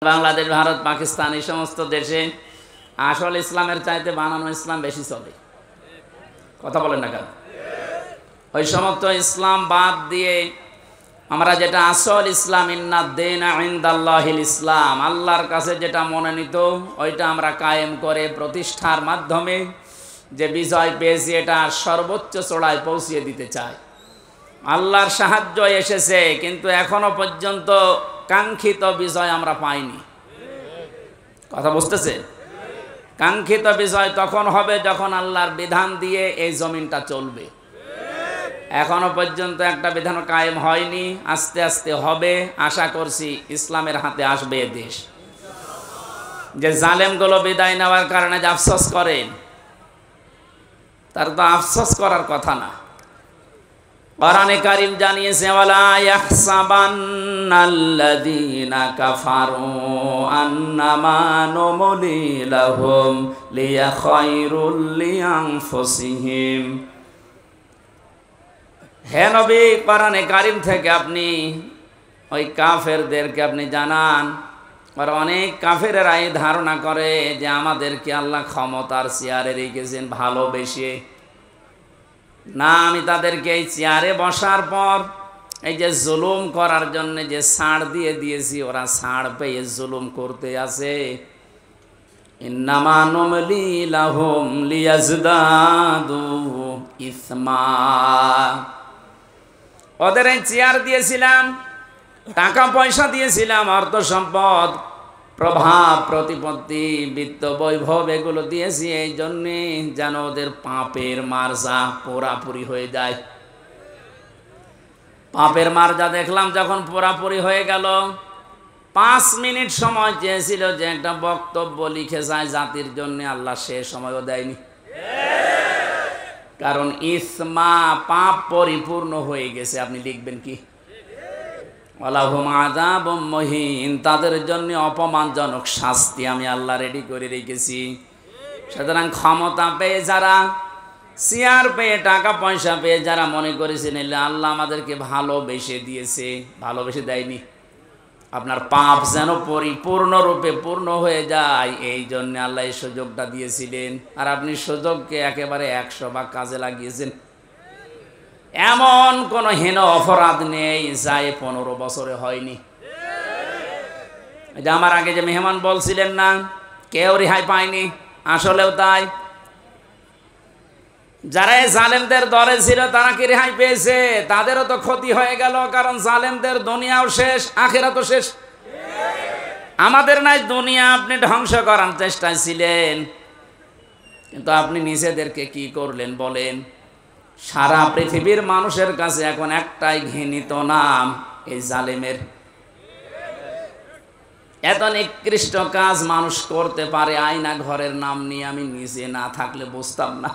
বাংলাদেশ, ভারত, পাকিস্তান এই সমস্ত দেশে আসল ইসলামের চাইতে বানানো ইসলাম বেশি চলে। কথা বলেন না কেন? ওই সমস্ত ইসলাম বাদ দিয়ে আমরা যেটা আসল ইসলাম, ইন্নাদ-দীনা ইনদাল্লাহিল ইসলাম, আল্লাহর কাছে যেটা মনোনীত ওইটা আমরা কায়েম করে প্রতিষ্ঠার মাধ্যমে যে বিজয় পেয়েছি এটা সর্বোচ্চ চূড়ায় পৌঁছিয়ে দিতে চাই। আল্লাহর সাহায্য এসেছে, কিন্তু এখনো পর্যন্ত কাঙ্ক্ষিত বিজয় আমরা পাইনি। কথা বুঝতেছে? কাঙ্ক্ষিত বিজয় তখন হবে যখন আল্লাহর বিধান দিয়ে এই জমিনটা চলবে। এখনো পর্যন্ত একটা বিধান কায়েম হয়নি, আস্তে আস্তে হবে। আশা করছি ইসলামের হাতে আসবে এ দেশ। যে জালেমগুলো বিদায় নেওয়ার কারণে যে আফসোস করেন, তার তো আফসোস করার কথা না। কোরআনে কারীম জানিয়েছে, ওয়ালা ইয়াহসাবান্নাল্লাযীনা কাফারু আন্নামা নুমলি লাহুম লিয়াখায়রুল লিআনফুসিহিম। হে নবী, কোরআনে কারীম থেকে আপনি ওই কাফেরদেরকে আপনি জানান। আর অনেক কাফেরেরা এই ধারণা করে যে আমাদেরকে আল্লাহ ক্ষমতার চেয়ারে রেখেছেন ভালোবেসে। না, আমি তাদেরকে এই চেয়ারে বসার পর এই যে জুলুম করার জন্য যে ছাড় দিয়ে দিয়েছি, ওরা ছাড় পেয়ে জুলুম করতে আছে। ইন্নামা নুমলি লাহুম লিয়াজদাদু ইসমা। ওদের এই চেয়ার দিয়েছিলাম, টাকা পয়সা দিয়েছিলাম, অর্থ সম্পদ, প্রভাব, প্রতিপত্তি, বিত্ত, বৈভব এগুলো দিয়েছি এই জন্যে যেন ওদের পাপের মার্জা পুরাপুরি হয়ে যায়। পাপের মার্জা দেখলাম যখন পুরাপুরি হয়ে গেল, 5 মিনিট সময় চেয়েছিল যে একটা বক্তব্য লিখে যায় জাতির জন্য, আল্লাহ সে সময়ও দেয়নি। কারণ ইসমা, পাপ পরিপূর্ণ হয়ে গেছে। আপনি লিখবেন কি? ওয়ালাহুম আযাবুম মুহিন, তাদের জন্য অপমানজনক শাস্তি আমি আল্লাহ রেডি করে রেখেছি। সুতরাং ক্ষমতা পেয়ে যারা, চেয়ার পেয়ে, টাকা পয়সা পেয়ে যারা মনে করেছিলেন আল্লাহ আমাদেরকে ভালোবেসে দিয়েছে, ভালোবেসে দেয়নি। আপনার পাপ যেন পরিপূর্ণরূপে পূর্ণ হয়ে যায় এই জন্য আল্লাহ এই সুযোগটা দিয়েছিলেন। আর আপনি সুযোগকে একেবারে 100 ভাগ কাজে লাগিয়েছেন। এমন কোন হীন অপরাধ নেই যা 15 বছরে হয়নি। এটা আমার আগে যে মেহমান বলছিলেন না, কেউ রেহাই পায়নি, আসলেও তাই। যারা জালেমদের দরে ছিল তারা কি রেহাই পেয়েছে? তাদেরও তো ক্ষতি হয়ে গেল, কারণ জালেমদের দুনিয়াও শেষ, আখিরাতও শেষ। আমাদের নাই দুনিয়া আপনি ধ্বংস করার চেষ্টায় ছিলেন, কিন্তু আপনি নিজেদেরকে কি করলেন বলেন? সারা পৃথিবীর মানুষের কাছে এখন একটাই ঘৃণিত নাম, এই জালেমের। এত নিকৃষ্ট কাজ মানুষ করতে পারে আয়না ঘরের নাম নিয়ে, আমি নিজে না থাকলে বুঝতাম না।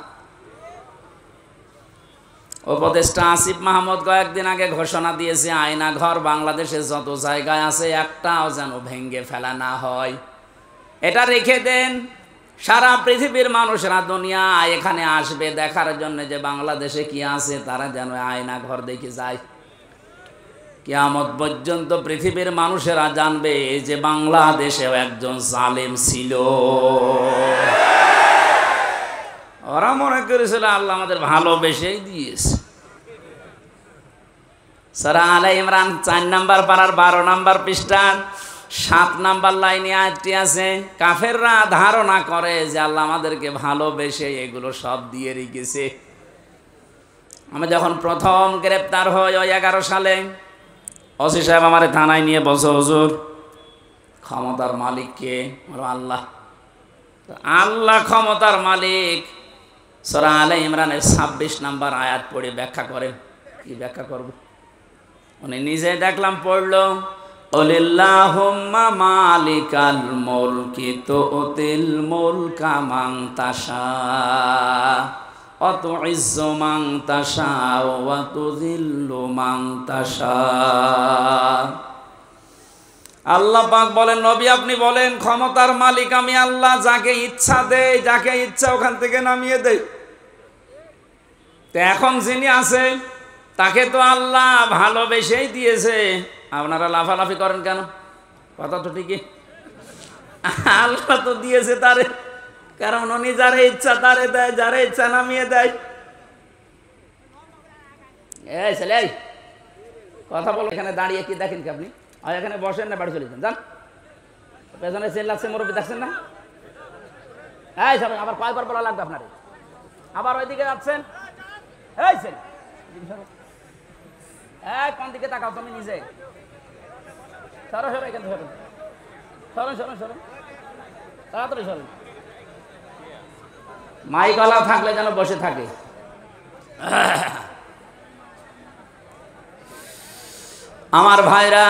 উপদেষ্টা আসিফ মাহমুদ কয়েকদিন আগে ঘোষণা দিয়েছে, আয়না ঘর বাংলাদেশে যত জায়গায় আছে একটাও যেন ভেঙে ফেলা না হয়। এটা রেখে দেন। সারা পৃথিবীর মানুষরা দুনিয়া এখানে আসবে দেখার জন্য যে বাংলাদেশে কি আছে, তারা যেন আয়না ঘর দেখে যায়। কিয়ামত পর্যন্ত পৃথিবীর মানুষেরা জানবে যে বাংলাদেশেও একজন জালেম ছিল। ওরা মনে করেছিল আল্লাহ আমাদের ভালোবেসেই দিয়েছে। সূরা আলে ইমরান 4 নম্বর পারার 12 নম্বর পৃষ্ঠা 7 নম্বর লাইনে আয়াতটি আছে। কাফেররা ধারণা করে যে আল্লাহ আমাদেরকে ভালোবেসে এগুলো সব দিয়ে রেখেছে। আমি যখন প্রথম গ্রেপ্তার হই ওই 11 সালে, ওসি সাহেব আমার থানায় নিয়ে বসে, হুজুর ক্ষমতার মালিক কে? আল্লাহ। আল্লাহ ক্ষমতার মালিক। সূরা আলে ইমরানের 26 নম্বর আয়াত পড়ে ব্যাখ্যা করেন। কি ব্যাখ্যা করব? উনি নিজে দেখলাম পড়লো, ওলিল্লাহুম্মা মালিকাল মুলকি তুতিল মুলকা মান তাশা ওয়া তুইজ্জু মান তাশা ওয়া তুযিল্লু মান তাশা। আল্লাহ পাক বলেন, নবী আপনি বলেন ক্ষমতার মালিক আমি আল্লাহ, যাকে ইচ্ছা দেই, যাকে ইচ্ছা ওখান থেকে নামিয়ে দেই। তো এখন যিনি আছে তাকে তো আল্লাহ ভালোবেসেই দিয়েছে। আপনারা লাফালাফি করেন কেন? কথা তো ঠিকই। আল্লাহ তো দিয়েছে তারে, কারণ উনি যারে ইচ্ছা তারে দেয়, যারে ইচ্ছা নামিয়ে দেয়। এই ছেলে, এই কথা বলো, এখানে দাঁড়িয়ে কি দেখেন কি আপনি? আর এখানে বসেন না, বাড়ি চলে যান, যান। পেছনে চেল্লাচ্ছে মুরব্বী, দেখছেন না? এই সবাই আবার কয়বার বলা লাগবে আপনারে? আবার ওইদিকে যাচ্ছেন, এই ছেলে, কোন দিকে তাকাও তুমি নিজে? সরো সরো, এখানে সরো, সরো সরো সরো, তাড়াতাড়ি সরো। মাইকওয়ালা থাকলে যেন বসে থাকে। আমার ভাইরা,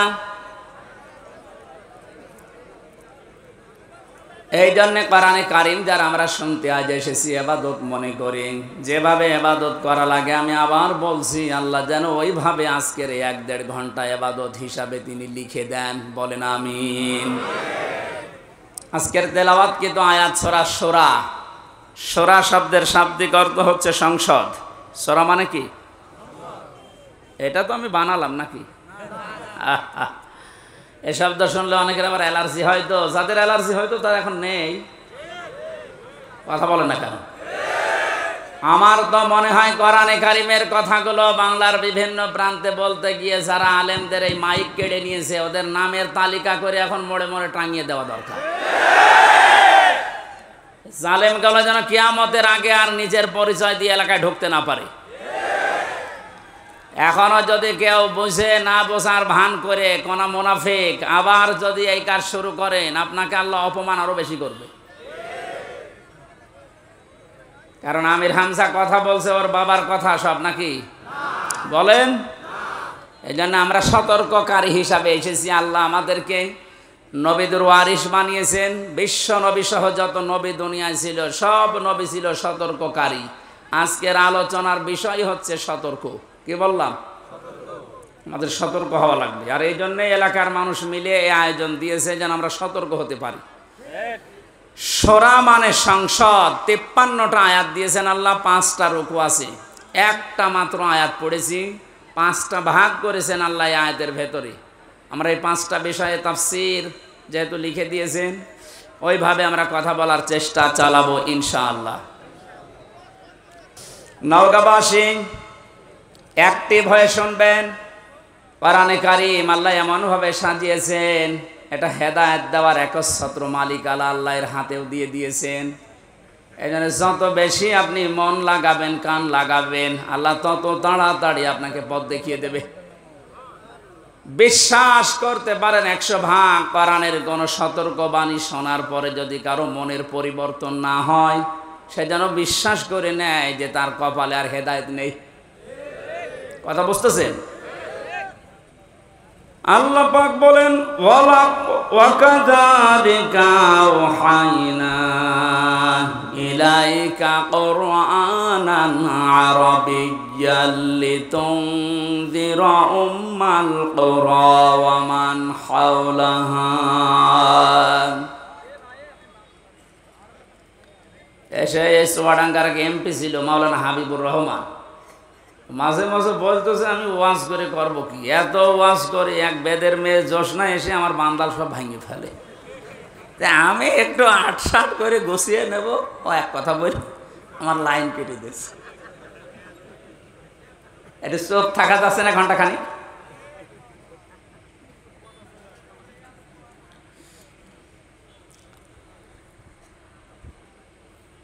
এই জন্য কোরআনে কারিম যারা আমরা শুনতে আজ এসেছি, ইবাদত মনে করি, যেভাবে ইবাদত করা লাগে, আমি আবার বলছি, আল্লাহ যেন ওইভাবে আজকের 1-1.5 ঘন্টা ইবাদত হিসাবে তিনি লিখে দেন, বলেন আমিন। আজকের তেলাওয়াত কিন্তু আয়াত সূরা শূরা। শূরা শব্দের শাব্দিক অর্থ হচ্ছে সংসদ। শূরা মানে কি? এটা তো আমি বানালাম নাকি? এই শব্দ শুনলে অনেকের আবার অ্যালার্জি হয়তো, যাদের অ্যালার্জি হয়তো তার এখন নেই। কথা বলেন না কেন? আমার তো মনে হয় কোরআনে কারিমের কথাগুলো বাংলার বিভিন্ন প্রান্তে বলতে গিয়ে যারা আলেমদের এই মাইক কেড়ে নিয়েছে, ওদের নামের তালিকা করে এখন মোড়ে মোড়ে টাঙিয়ে দেওয়া দরকার। জালেমগুলো যেন কিয়ামতের আগে আর নিজের পরিচয় দিয়ে এলাকায় ঢুকতে না পারে। এখনো যদি কেউ বুঝে না বোঝার ভান করে কোন মুনাফিক আবার যদি এই কাজ শুরু করেন, আপনাকে আল্লাহ অপমান আরো বেশি করবে। কারণ আমির হামজা কথা বলছে, ওর বাবার কথা সব নাকি বলেন? এই জন্য আমরা সতর্ককারী হিসাবে এসেছি। আল্লাহ আমাদেরকে নবীদের ওয়ারিস বানিয়েছেন। বিশ্ব নবী সহ যত নবী দুনিয়ায় ছিল, সব নবী ছিল সতর্ককারী। আজকের আলোচনার বিষয় হচ্ছে সতর্ক। কি বললাম? আমাদের সতর্ক হওয়া লাগবে। আর এই জন্যই এলাকার মানুষ মিলে এই আয়োজন দিয়েছে, যেন আমরা সতর্ক হতে পারি। সূরা মানে সংসদ। 53টা আয়াত দিয়েছেন আল্লাহ, 5টা রুকু আছে। একটা মাত্র আয়াত পড়েছি, 5টা ভাগ করেছেন আল্লাহ এই আয়াতের ভেতরে। আমরা এই 5টা বিষয়ে তাফসীর যেহেতু লিখে দিয়েছেন, ওইভাবে আমরা কথা বলার চেষ্টা চালাবো ইনশাআল্লাহ। নওগাঁবাসী অ্যাক্টিভ হয়ে শুনবেন। কোরআনে কারিম আল্লাহ এমনভাবে সাজিয়েছেন, এটা হেদায়েত দেওয়ার একচ্ছত্র মালিক আল্লাহর হাতেও দিয়ে দিয়েছেন। এই জন্য যত বেশি আপনি মন লাগাবেন, কান লাগাবেন, আল্লাহ তত তাড়াতাড়ি আপনাকে পথ দেখিয়ে দেবে। বিশ্বাস করতে পারেন 100 ভাগ কোরআনের কোন সতর্কবাণী শোনার পরে যদি কারো মনের পরিবর্তন না হয়, সে যেন বিশ্বাস করে নেয় যে তার কপালে আর হেদায়েত নেই। কথা বুঝতেছেন? আল্লাহ পাক বলেন, ওয়াকাযালিকা আওহাইনা ইলাইকা কুরআনান আরাবিয়্যান লিতুনযিরা উম্মাল কুরা ওয়া মান হাওলাহা। এসে চুয়াডাঙ্গার এমপি ছিল মাওলানা হাবিবুর রহমান। মাঝে মাঝে বলতেছে, আমি ওয়াজ করে করব কি, এত ওয়াজ করে এক বেদের মেয়ে জোসনা এসে আমার বান্দাল সব ভাঙিয়ে ফেলে। আমি একটু আটসাট করে গুছিয়ে নেব, ও এক কথা বলি আমার লাইন কেটে দিচ্ছে। এটা চোখ থাকা যাচ্ছে না ঘন্টাখানি।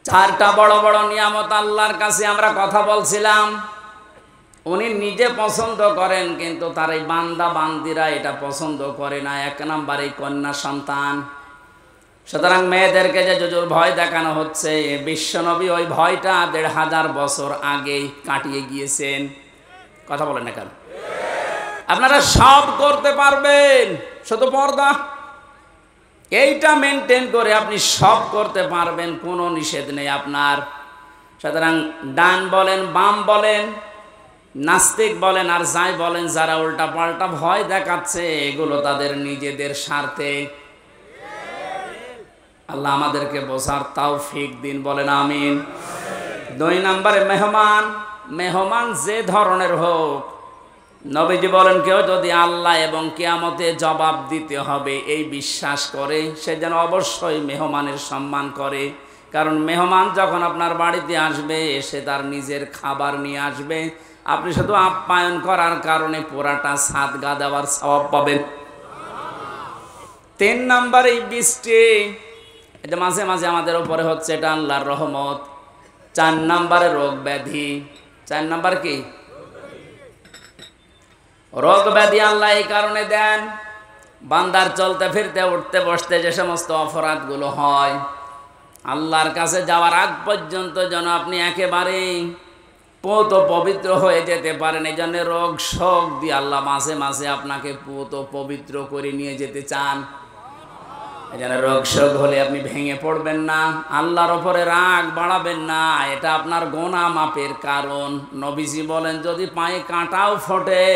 চারটা বড় বড় নিয়ামত আল্লাহর কাছে আমরা কথা বলছিলাম, উনি নিজে পছন্দ করেন, কিন্তু তার এই বান্দা বান্দিরা এটা পছন্দ করে না। 1 নম্বরে কন্যা সন্তান। সুতরাং মেয়েদেরকে যে জুজুর ভয় দেখানো হচ্ছে, বিশ্বনবী ওই ভয়টা 1500 বছর আগেই কাটিয়ে গিয়েছেন। কথা বলেন না কেন? আপনারা সব করতে পারবেন, শুধু পর্দা এইটা মেনটেন করে আপনি সব করতে পারবেন, কোনো নিষেধ নেই আপনার। সুতরাং ডান বলেন, বাম বলেন, নাস্তিক বলেন আর যাই বলেন, যারা উল্টা পাল্টা ভয় দেখাচ্ছে, এগুলো তাদের নিজেদের স্বার্থে। আল্লাহ আমাদেরকে বোঝার তৌফিক দিন, বলেন আমিন। 2 নম্বরে মেহমান। মেহমান যে ধরনের হোক, নবীজি বলেন কেউ যদি আল্লাহ এবং কিয়ামতে জবাব দিতে হবে এই বিশ্বাস করে, সে যেন অবশ্যই মেহমানের সম্মান করে। কারণ মেহমান যখন আপনার বাড়িতে আসবে, সে তার নিজের খাবার নিয়ে আসবে, আপনি শুধু আপ্যায়ন করার কারণে পুরাটা সাদগা দেওয়ার সওয়াব পাবেন। 3 নাম্বার এই বৃষ্টি, এটা মাঝে মাঝে আমাদের উপরে হচ্ছে, এটা আল্লাহর রহমত। 4 নাম্বারে রোগ ব্যাধি। 4 নাম্বার কি? রোগ ব্যাধি আল্লাহ এই কারণে দেন, বান্দার চলতে ফিরতে উঠতে বসতে যে সমস্ত অপরাধগুলো হয়, আল্লাহর কাছে যাওয়ার আগ পর্যন্ত যেন আপনি একেবারেই পুত পবিত্র হয়ে যেতে পারেন। এই জন্য রোগ শোক দিয়ে আল্লাহ মাঝে মাঝে আপনাকে পুত পবিত্র করে নিয়ে যেতে চান। এই জন্য রোগ শোক হলে আপনি ভেঙে পড়বেন না, আল্লাহর ওপরে রাগ বাড়াবেন না, এটা আপনার গোনা মাপের কারণ। নবীজি বলেন যদি পায়ে কাঁটাও ফোটে,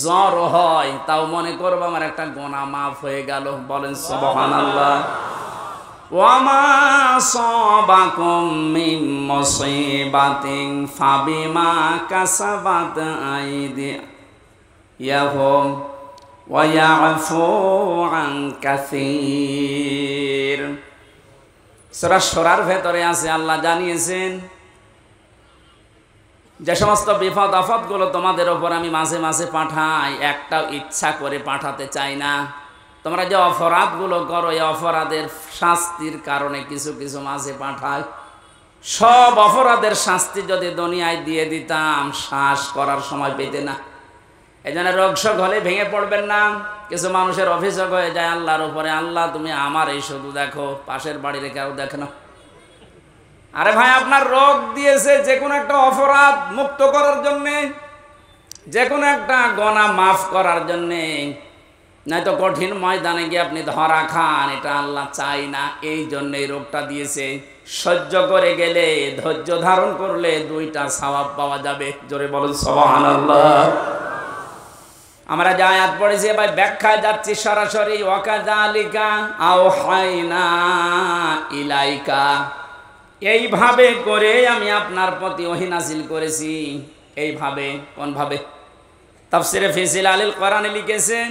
জ্বর হয়, তাও মনে করবো আমার একটা গোনা মাফ হয়ে গেল। বলেন সুবহানাল্লাহ। ওয়ামা সাবাকুম মিন মুসিবাতিন ফাবিমা কাসাবাত আইদিয়াহুম ওয়া ইয়াফু আন কাসীর। সূরা শূরার ভেতরে আছে, আল্লাহ জানিয়েছেন যে সমস্ত বিপদ আপদগুলো তোমাদের ওপর আমি মাঝে মাঝে পাঠাই, একটাও ইচ্ছা করে পাঠাতে চাই না। তোমরা যে অপরাধগুলো করো, এই অপরাধের শাস্তির কারণে কিছু কিছু মাঝে পাঠায়। সব অপরাধের শাস্তি যদি দুনিয়ায় দিয়ে দিতাম, শ্বাস করার সময় পেতে না। এই জন্য রোগ শোক হলে ভেঙে পড়বেন না। কিছু মানুষের অভিযোগ হয়ে যায় আল্লাহর উপরে, আল্লাহ তুমি আমার এই শুধু দেখো, পাশের বাড়ির কেউ দেখে না। আরে ভাই, আপনার রোগ দিয়েছে যে কোনো একটা অপরাধ মুক্ত করার জন্যে, যে কোনো একটা গোনা মাফ করার জন্যে, নয়তো কঠিন ময়দানে গিয়ে আপনি ধরা খান, এটা আল্লাহ চাই না। এই জন্য এই রোগটা দিয়েছে। সহ্য করে গেলে, ধৈর্য ধারণ করলে 2টা সওয়াব পাওয়া যাবে। জোরে বলুন সুবহানাল্লাহ। আমরা যে আয়াত পড়েছি ভাই, ব্যাখ্যায় যাচ্ছি সরাসরি। ওয়াকাযালিকা আওহাইনা ইলাইকা, এইভাবে করে আমি আপনার প্রতি ওহী নাযিল করেছি। এইভাবে, কোন ভাবে? তাফসীরে ফি জিলালিল কোরআনে লিখেছেন,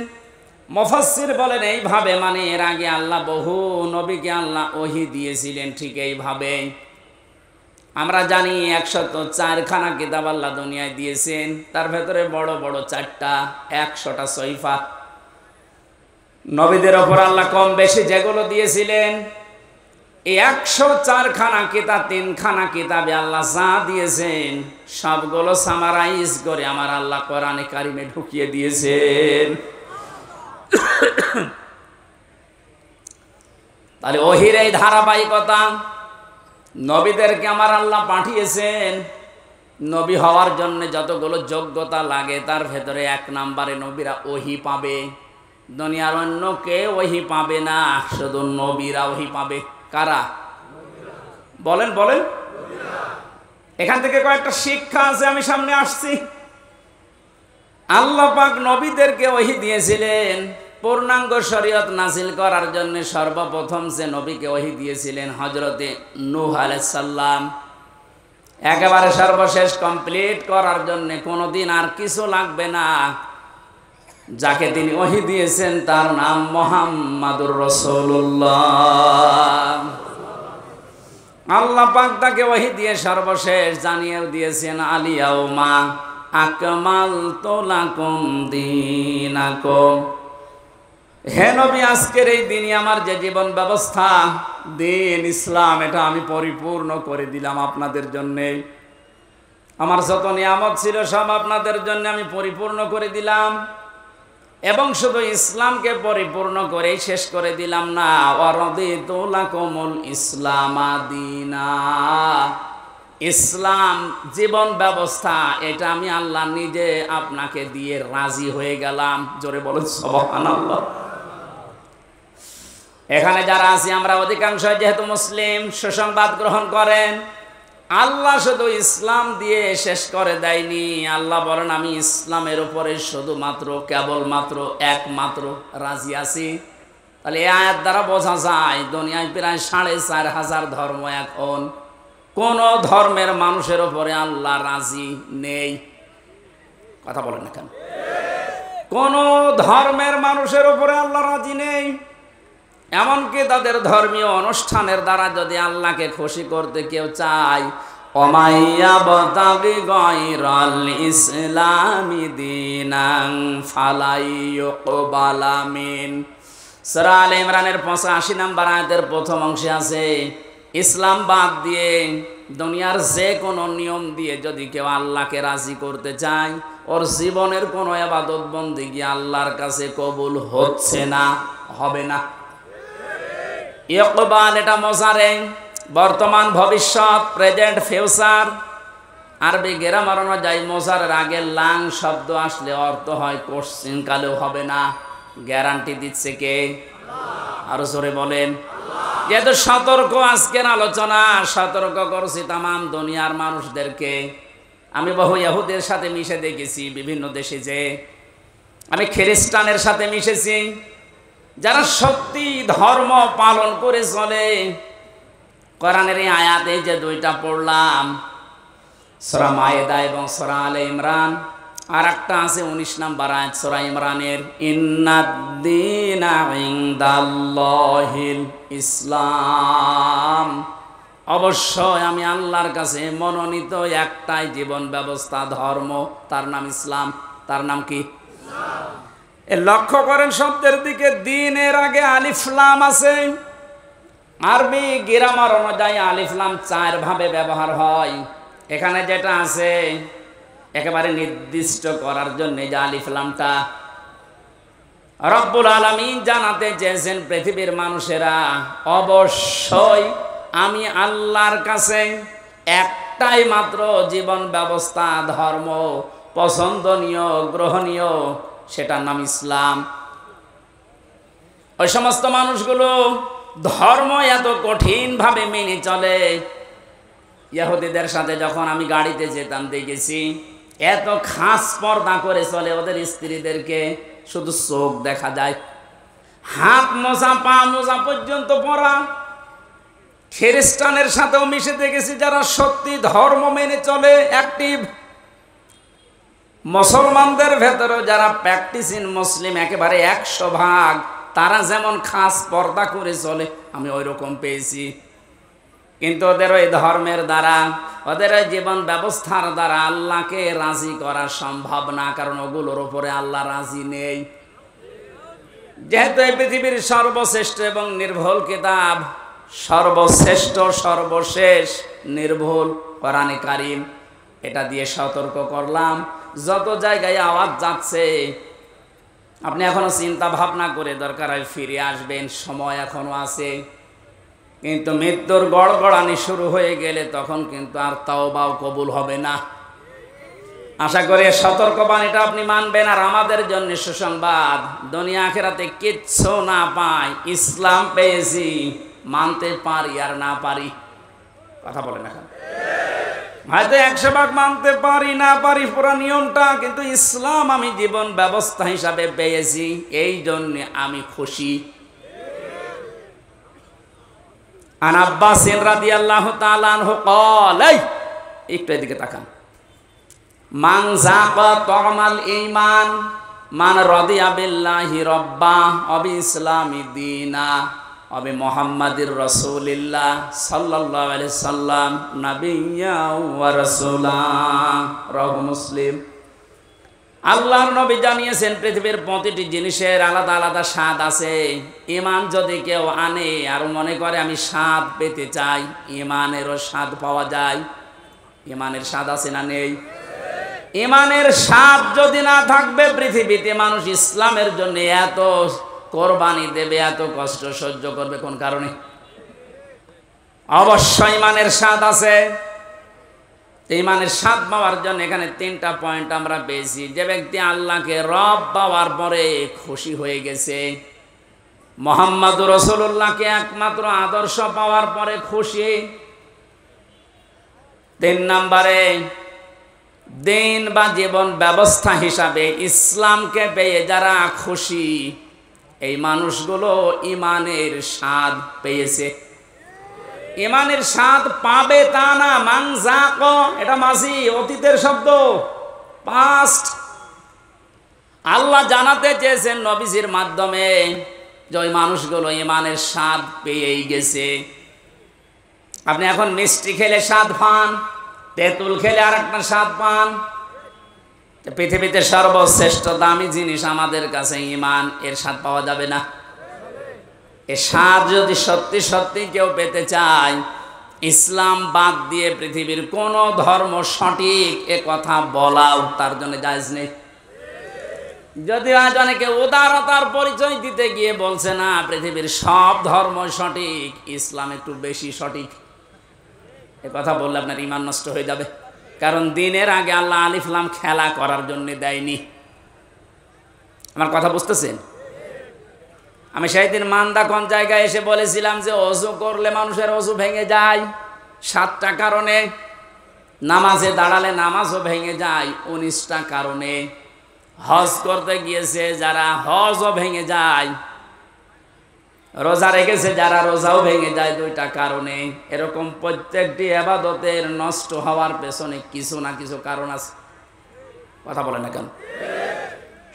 মুফাসসির বলেন এইভাবে মানে এর আগে আল্লাহ বহু নবীকে আল্লাহ ওহী দিয়েছিলেন, ঠিক এইভাবে। আমরা জানি 104খানা কিতাব আল্লাহ দুনিয়ায় দিয়েছেন, তার ভেতরে বড় বড় 4টা, 100টা সহিফা। নবীদের ওপর আল্লাহ কম বেশি যেগুলো দিয়েছিলেন, এই 104খানা কিতাব, 3খানা কিতাবে আল্লাহ যা দিয়েছেন সবগুলো সামারাইজ করে আমার আল্লাহ কোরআনে কারিমে ঢুকিয়ে দিয়েছেন। তাহলে ওহীর এই ধারাবাহিকতা, নবীদেরকে আমার আল্লাহ পাঠিয়েছেন। নবী হওয়ার জন্য যতগুলো যোগ্যতা লাগে, তার ভেতরে 1 নম্বরে নবীরা ওহী পাবে। দুনিয়ার অন্য কেউ ওহী পাবে না, শুধু নবীরা ওহী পাবে। কারা? বলেন বলেন। এখান থেকে কয়েকটা শিক্ষা আছে, আমি সামনে আসছি। আল্লাহ পাক নবীদেরকে ওহী দিয়েছিলেন পূর্ণাঙ্গ শরীয়ত নাযিল করার জন্য। সর্বপ্রথম যে নবীকে ওহী দিয়েছিলেন হযরতে নূহ আলাইহিস সালাম, একেবারে সর্বশেষ কমপ্লিট করার জন্য কোনোদিন আর কিছু লাগবে না। যাকে তিনি ওহী দিয়েছেন তার নাম মুহাম্মাদুর রাসূলুল্লাহ। আল্লাহ পাক তাকে ওহী দিয়ে সর্বশেষ জানিয়েও দিয়েছেন, আলিয়াউমা আকমালতু লাকুম দীনাকুম। হে নবী, আজকের এই দিনই আমার যে জীবন ব্যবস্থা, দিন ইসলাম, এটা আমি পরিপূর্ণ করে দিলাম আপনাদের জন্যে। আমার যত নিয়ামত ছিল সব আপনাদের জন্য আমি পরিপূর্ণ করে দিলাম। এবং শুধু ইসলামকে পরিপূর্ণ করেই শেষ করে দিলাম না, ওয়ারাদিতু লাকুমুল ইসলামা দীনা। ইসলাম জীবন ব্যবস্থা, এটা আমি আল্লাহ নিজে আপনাকে দিয়ে রাজি হয়ে গেলাম। জোরে বলুন সুবহানাল্লাহ। এখানে যারা আছি আমরা অধিকাংশ যেহেতু মুসলিম, সুসংবাদ গ্রহণ করেন। আল্লাহ শুধু ইসলাম দিয়ে শেষ করে দেয়নি। আল্লাহ বলেন আমি ইসলামের উপরে শুধুমাত্র, কেবলমাত্র, একমাত্র রাজি আছি। তাহলে এই আয়াত দ্বারা বোঝা যায় দুনিয়ায় প্রায় 4500 ধর্ম, এখন কোন ধর্মের মানুষের উপরে আল্লাহ রাজি নেই। কথা বলেন না কেন? কোন ধর্মের মানুষের উপরে আল্লাহ রাজি নেই। এমনকি তাদের ধর্মীয় অনুষ্ঠানের দ্বারা যদি আল্লাহকে খুশি করতে কেউ চায়, ওমাইয়াবতাগি গায়রাল ইসলামি দীনান ফালাই ইউকবালা মিন। সূরা আলে ইমরানের 85 নম্বর আয়াতের প্রথম অংশে আছে, ইসলাম বাদ দিয়ে দুনিয়ার যে কোনো নিয়ম দিয়ে যদি কেউ আল্লাহকে রাজি করতে চায়, ওর জীবনের কোনো ইবাদত বন্দেগী আল্লাহর কাছে কবুল হচ্ছে না, হবে না। ইকবাল এটা মোজারে, বর্তমান ভবিষ্যৎ, প্রেজেন্ট ফিউচার। আরবি গ্রামার অনুযায়ী মোজারের আগে লাং শব্দ আসলে অর্থ হয় কোশ্চিন কালেও হবে না। গ্যারান্টি দিচ্ছে কে? আরো জোরে বলেন। যেহেতু সতর্ক আজকের আলোচনা, সতর্ক করছি তামাম দুনিয়ার মানুষদেরকে। আমি বহু ইহুদের সাথে মিশে দেখেছি বিভিন্ন দেশে, যে আমি খ্রিস্টানের সাথে মিশেছি, যারা সত্যি ধর্ম পালন করে চলে। কোরআনের এই আয়াতে যে দুইটা পড়লাম, সূরা মায়েদা এবং সূরা আলে ইমরান, আর একটা আছে 19 নম্বর আয়াত সূরা ইমরানের, ইন্নাদ-দীনা ইনদাল্লাহিল ইসলাম। অবশ্যই আমি আল্লাহর কাছে মনোনীত একটাই জীবন ব্যবস্থা, ধর্ম, তার নাম ইসলাম। তার নাম কি? লক্ষ্য করেন শব্দের দিকে, দ্বীনের আগে আলিফ লাম আছে। আরবি গ্রামার অনুযায়ী আলিফ লাম 4 ভাবে ব্যবহার হয়। এখানে যেটা আছে একেবারে নির্দিষ্ট করার জন্য যে আলিফ লামটা, রব্বুল আলামিন জানাতে চেয়েছেন পৃথিবীর মানুষেরা অবশ্যই আমি আল্লাহর কাছে একটাই মাত্র জীবন ব্যবস্থা, ধর্ম পছন্দনীয়, গ্রহণীয়, সেটার নাম ইসলাম। ওই সমস্ত মানুষগুলো ধর্ম এত কঠিন ভাবে মেনে চলে। ইহুদিদের সাথে যখন আমি গাড়িতে যেতাম দেখেছি, এত খাস পর্দা করে চলে। ওদের স্ত্রীদেরকে শুধু চোখ দেখা যায়, হাত মোজা, পা মোজা পর্যন্ত পরা। খ্রিস্টানের সাথেও মিশে দেখেছি যারা সত্যি ধর্ম মেনে চলে, অ্যাক্টিভ। মুসলমানদের ভেতরেও যারা প্র্যাকটিসিং মুসলিম একেবারে 100%, তারা যেমন খাস পর্দা করে চলে, আমি ওই রকম পেয়েছি। কিন্তু ওদের ওই ধর্মের দ্বারা, ওদের ওই জীবন ব্যবস্থার দ্বারা আল্লাহকে রাজি করা সম্ভব না, কারণ ওগুলোর উপরে আল্লাহ রাজি নেই। যেহেতু এই পৃথিবীর সর্বশ্রেষ্ঠ এবং নির্ভুল কিতাব, সর্বশ্রেষ্ঠ সর্বশেষ নির্ভুল কোরআনে কারিম, এটা দিয়ে সতর্ক করলাম। যত জায়গায় আওয়াজ যাচ্ছে, আপনি এখনো চিন্তা ভাবনা করে দরকার হয় ফিরে আসবেন, সময় এখনো আছে। কিন্তু মৃত্যুর গড়গড়ানি শুরু হয়ে গেলে তখন কিন্তু আর তাওবাও কবুল হবে না। আশা করি সতর্কবাণীটা আপনি মানবেন। আর আমাদের জন্য সুসংবাদ, দুনিয়া আখিরাতে কিচ্ছু না পাই, ইসলাম পেয়েছি, মানতে পারি আর না পারি। কথা বলে না, হয়তো 100 মানতে পারি না পারি পুরো নিয়মটা, কিন্তু ইসলাম আমি জীবন ব্যবস্থা হিসাবে পেয়েছি, এই জন্য আমি খুশি। আন আব্বাস রাদিয়াল্লাহু তাআলা আনহু قال, একটু এদিকে তাকান, মান যাকা তামাল ঈমান মান রাদিয়া বিল্লাহি রাব্বা ওয়া বিইসলামি দীনা ওয়া বিমুহাম্মাদির রাসূলিল্লাহ সাল্লাল্লাহু আলাইহি সাল্লাম নাবিয়্যা ওয়া রাসূলা। রাওয়াহু মুসলিম। আল্লাহর নবী জানিয়েছেন পৃথিবীর প্রতিটি জিনিসের আলাদা আলাদা স্বাদ আছে। ঈমান যদি কেউ আনে আর মনে করে আমি স্বাদ পেতে চাই, ঈমানেরও স্বাদ পাওয়া যায়। ঈমানের স্বাদ আছে না নেই? ঈমানের স্বাদ যদি না থাকবে, পৃথিবীতে মানুষ ইসলামের জন্য এত কোরবানি দেবে, এত কষ্ট সহ্য করবে কোন কারণে? অবশ্যই ঈমানের স্বাদ আছে। ঈমানের স্বাদ পাওয়ার জন্য এখানে 3টা পয়েন্ট আমরা পেয়েছি। যে ব্যক্তি আল্লাহকে রব পাওয়ার পরে খুশি হয়ে গেছে, মুহাম্মদুর রাসূলুল্লাহকে একমাত্র আদর্শ পাওয়ার পরে খুশি। 3 নম্বরে দিন বা জীবন ব্যবস্থা হিসাবে ইসলামকে পেয়ে যারা খুশি, এই মানুষগুলো ঈমানের স্বাদ পেয়েছে। ঈমানের স্বাদ পাবে তা না, মান যাক, এটা মাঝি অতীতের শব্দ, পাস্ট। আল্লাহ জানাতে চেয়েছেন নবীজির মাধ্যমে যে ওই মানুষগুলো ইমানের স্বাদ পেয়েই গেছে। আপনি এখন মিষ্টি খেলে স্বাদ পান, তেঁতুল খেলে আর একটা স্বাদ পান। পৃথিবীতে সর্বশ্রেষ্ঠ দামি জিনিস আমাদের কাছে ঈমান, এর স্বাদ পাওয়া যাবে না? এর স্বাদ যদি সত্যি সত্যি কেউ পেতে চায়, ইসলাম বাদ দিয়ে পৃথিবীর কোন ধর্ম সঠিক এ কথা বলাও তার জন্য জায়েজ নেই। যদি আজ অনেকে উদারতার পরিচয় দিতে গিয়ে বলছে না পৃথিবীর সব ধর্ম সঠিক, ইসলাম একটু বেশি সঠিক, এ কথা বললে আপনার ঈমান নষ্ট হয়ে যাবে। কারণ দিনের আগে আল্লাহ আলিফ লাম খেলা করার জন্য দেয়নি। আমার কথা বুঝতেছেন? আমি সেই দিন মান্দা কোন জায়গায় এসে বলেছিলাম যে অজু করলে মানুষের অজু ভেঙে যায় 7টা কারণে, নামাজে দাঁড়ালে নামাজও ভেঙে যায় 19টা কারণে, হজ করতে গিয়েছে যারা হজও ভেঙে যায়, রোজা রেখেছে যারা রোজাও ভেঙে যায় 2টা কারণে। এরকম প্রত্যেকটি ইবাদতের নষ্ট হওয়ার পেছনে কিছু না কিছু কারণ আছে। কথা বলে না কেন?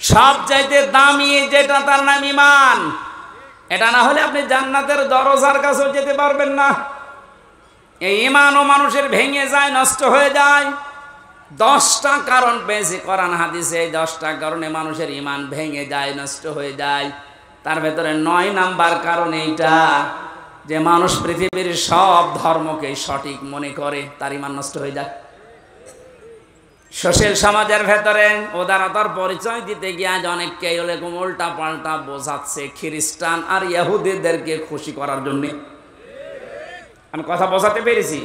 সবচাইতে দামি যেটা তার নাম ঈমান। এটা না হলে আপনি জান্নাতের দরজার কাছেও যেতে পারবেন না। এই ঈমানও মানুষের ভেঙে যায়, নষ্ট হয়ে যায়। 10টা কারণ পেয়েছি কোরআন হাদিসে, এই 10টা কারণে মানুষের ঈমান ভেঙে যায়, নষ্ট হয়ে যায়। তার ভেতরে 9 নাম্বার কারণ এইটা যে মানুষ পৃথিবীর সব ধর্মকে সঠিক মনে করে, তার ঈমান নষ্ট হয়ে যায়। সোশ্যাল সমাজের ভেতরে উদারতার পরিচয় দিতে গিয়ে আজ অনেককে এরকম উল্টা পাল্টা বোঝাচ্ছে খ্রিস্টান আর ইহুদিদেরকে খুশি করার জন্য। আমি কথা বোঝাতে পেরেছি?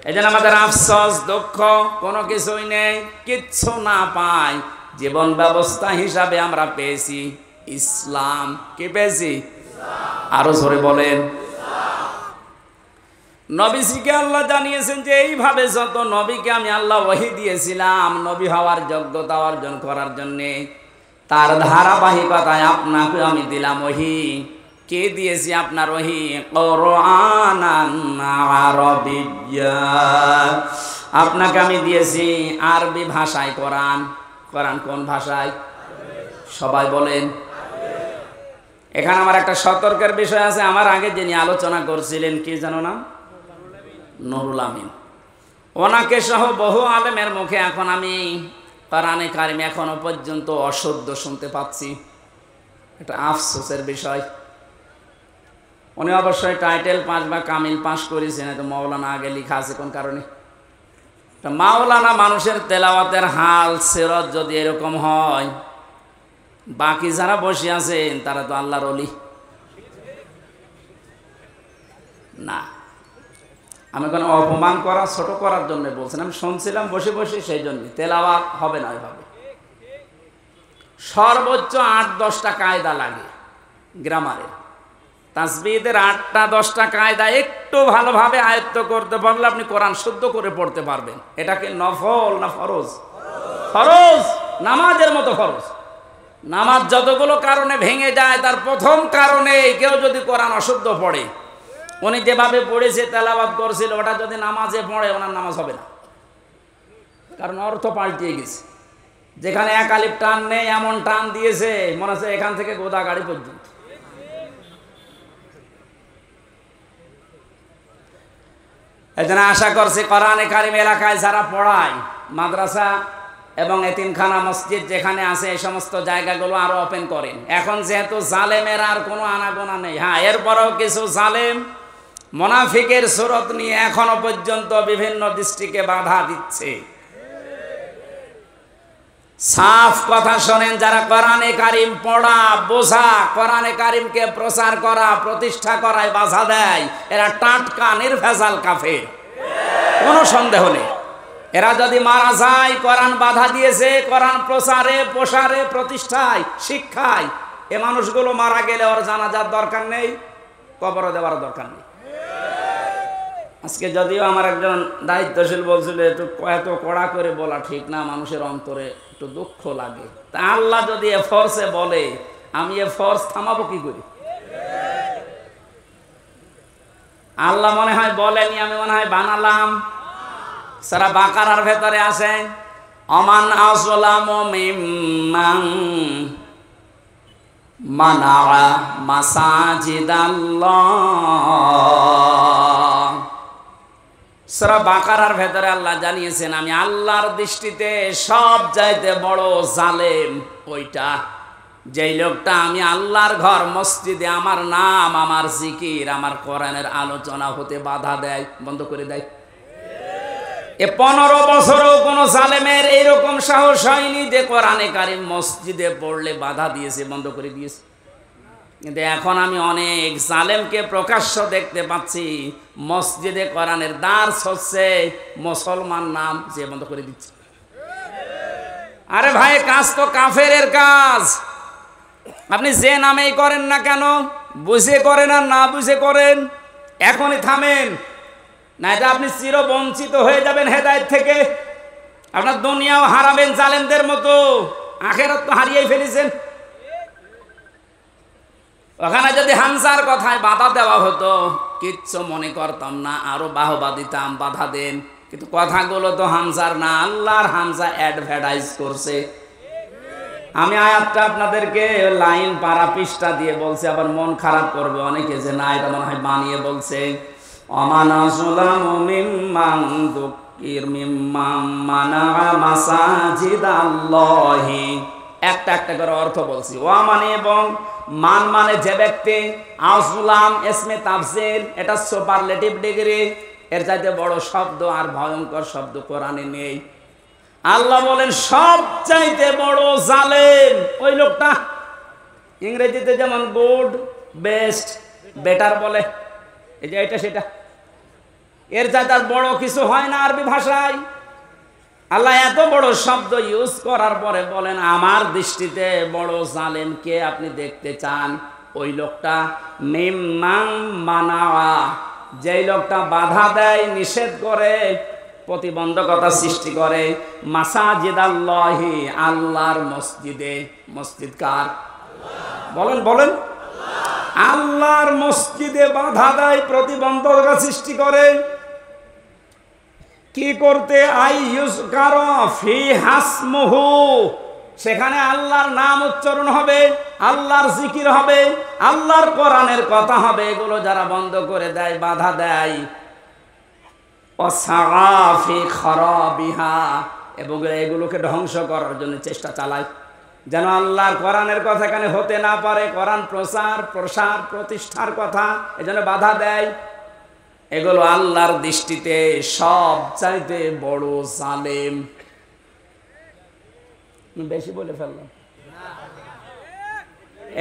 এই জন্য আমাদের আফসোস, দুঃখ, কোনো কিছুই নেই, কিচ্ছু না পাই। জীবন ব্যবস্থা হিসাবে আমরা পেয়েছি ইসলাম। কি পেয়েছি? আরো জোরে বলেন। নবীজিকে আল্লাহ জানিয়েছেন যে এইভাবে যত নবীকে আমি আল্লাহ ওহী দিয়েছিলাম নবী হওয়ার যোগ্যতা অর্জন করার জন্যে, তার ধারাবাহিকতায় আপনাকে আমি দিলাম ওহী। কে দিয়েছি আপনার ওহী? কুরআনান আরাবিয়্যা। আপনাকে আমি দিয়েছি আরবি ভাষায় কোরআন। কোরআন কোন ভাষায়? সবাই বলেন। এখানে আমার একটা সতর্কের বিষয় আছে। আমার আগে যিনি আলোচনা করছিলেন কি জানো না? নুরুল আমিন। ওনাকে সহ বহু আলেমের মুখে এখন আমি কোরআনে কারিম এখনো পর্যন্ত অশুদ্ধ শুনতে পাচ্ছি। এটা আফসোসের বিষয়। উনি অবশ্যই টাইটেল পাস বা কামিল পাস করেছেন, এটা মাওলানা আগে লেখা আছে কোন কারণে? মাওলানা মানুষের তেলাওয়াতের হাল সিরাত যদি এরকম হয়, বাকি যারা বসে আছেন তারা তো আল্লাহর ওলি না। আমি কোনো অপমান করা, ছোট করার জন্য বলছেন। আমি শুনছিলাম বসে বসে, সেই জন্য তেলাওয়াত হবে না ওইভাবে। সর্বোচ্চ 8-10টা কায়দা লাগে গ্রামারের। তাসবিহের 8টা-10টা কায়দা একটু ভালোভাবে আয়ত্ত করতে পারলে আপনি কোরআন শুদ্ধ করে পড়তে পারবেন। এটাকে নফল না ফরজ? ফরজ, নামাজের মতো ফরজ। নামাজ যতগুলো কারণে ভেঙে যায় তার প্রথম কারণে কেউ যদি কোরআন অশুদ্ধ পড়ে, উনি যেভাবে পড়েছে তেলাওয়াত করছিল, ওটা যদি নামাজে পড়ে ওনার নামাজ হবে না। কারণ অর্থ পাল্টিয়ে গেছে। যেখানে এক আলিফ টান নেই এমন টান দিয়েছে মনে হচ্ছে এখান থেকে গোদাগাড়ি পর্যন্ত। এই জন্য আশা করছি কোরআনে কারিম এলাকায় যারা পড়ায়, মাদ্রাসা এবং এতিমখানা মসজিদ যেখানে আছে এই সমস্ত জায়গাগুলো আরো ওপেন করেন। এখন যেহেতু জালেমের আর কোনো আনাগোনা নেই, হ্যাঁ এরপরেও কিছু জালেম মুনাফিকের সুরত নিয়ে এখনো পর্যন্ত বিভিন্ন দৃষ্টিকে বাধা দিচ্ছে। সাফ কথা শোনেন, যারা কোরআনে কারিম পড়া, বোঝা, কোরআনে কারিমকে প্রচার করা, প্রতিষ্ঠা করায় বাধা দেয়, এরা টাটকা নির্ভেজাল কাফের, কোনো সন্দেহ নেই। এরা যদি মারা যায়, কোরআন বাধা দিয়েছে, কোরআন প্রচারে, প্রসারে, প্রতিষ্ঠায়, শিক্ষায়, এ মানুষগুলো মারা গেলে ওর জানাজার দরকার নেই, কবরে দেওয়ার দরকার নেই। আজকে যদিও আমার একজন দায়িত্বশীল বলছিল এত কড়া করে বলা ঠিক না, মানুষের অন্তরে একটু দুঃখ লাগে। তা আল্লাহ যদি এ ফোর্সে বলে, আমি এ ফোর্স থামাবো কি করি? আল্লাহ মনে হয় বলেনি, আমি মনে হয় বানালাম। সারা বাকারার ভেতরে আসে অমান আযলামু মিম্মান মানা মাসাজিদাল্লাহ। সূরা বাকারার ভেতরে আল্লাহ জানিয়েছেন, আমি আল্লাহর দৃষ্টিতে সব চাইতে বড় জালেম ওইটা, যেই লোকটা আমি আল্লাহর ঘর মসজিদে আমার নাম, আমার জিকির, আমার কোরআনের আলোচনা হতে বাধা দেয়, বন্ধ করে দেয়। 15 বছরও কোন জালেমের এইরকম সাহস হয়নি যে কোরআনে কারিম মসজিদে পড়লে বাধা দিয়েছে, বন্ধ করে দিয়েছে। কিন্তু এখন আমি অনেক জালেমকে প্রকাশ্য দেখতে পাচ্ছি, মসজিদে কোরআনের দার্স হচ্ছে, মুসলমান নাম যে বন্ধ করে দিচ্ছে। আরে ভাই, কাজ তো কাফেরের কাজ। আপনি যে নামেই করেন না কেন, বুঝে করেন আর না বুঝে করেন, এখনই থামেন, নাইলে আপনি চিরবঞ্চিত হয়ে যাবেন হেদায়েত থেকে। আপনার দুনিয়াও হারাবেন জালেমদের মতো, আখিরাত তো হারিয়েই ফেলেছেন। ওখানে যদি হামজার কথায় বাধা দেওয়া হতো কিচ্ছু মনে করতাম না, আরো বাহবা দিতাম, বাধা দেন, কিন্তু কথাগুলো তো হামজার না, আল্লাহর হামজা অ্যাডভার্টাইজ করছে। আমি আয়াতটা আপনাদেরকে লাইন পারা পৃষ্ঠা দিয়ে বলছি, আবার মন খারাপ করবে অনেকে যে না এটা মনে হয় বানিয়ে বলছে। অমান আযলামু মিম্মান যুক্কির মিম্মান মানা মাসাজিদাল্লাহি। একটা একটা করে অর্থ বলছি। ওয়া মানে এবং, মান মানে যে ব্যক্তি, আযলাম ইসমে তাফসীর, এটা সুপারলেটিভ ডিগ্রি, এর চাইতে বড় শব্দ আর ভয়ঙ্কর শব্দ কোরআনে নেই। আল্লাহ বলেন সব চাইতে বড় জালেম ওই লোকটা। ইংরেজিতে যেমন গুড, বেস্ট, বেটার বলে, এই যে এটা সেটা, এর চাইতে আর বড় কিছু হয় না আরবি ভাষায়। আল্লাহ এত বড় শব্দ ইউজ করার পরে বলেন আমার দৃষ্টিতে বড় জালেম কে আপনি দেখতে চান? ওই লোকটা মিম্মান মানাওয়া, যেই লোকটা বাধা দেয়, নিষেধ করে, প্রতিবন্ধকতা সৃষ্টি করে, মাসাজিদাল্লাহি, আল্লাহর মসজিদে। মসজিদ কার? বলেন বলেন। আল্লাহর মসজিদে বাধা দেয়, প্রতিবন্ধকতা সৃষ্টি করে। কি করতে? আইয়ুযকারা ফি হাসমুহু, সেখানে আল্লাহর নাম উচ্চারণ হবে, আল্লাহর জিকির হবে, আল্লাহর কোরআনের কথা হবে। এগুলো যারা বন্ধ করে দেয়, বাধা দেয়, ওয়াসাফি খারাবিহা, এবং এগুলোকে ধ্বংস করার জন্য চেষ্টা চালায়, যেন আল্লাহর কোরআনের কথা এখানে হতে না পারে, কোরআন প্রচার প্রসার প্রতিষ্ঠার কথা, এজন্য বাধা দেয়। এগুলো আল্লাহর দৃষ্টিতে সব চাইতে বড় জালেম। বেশি বলে ফেললাম।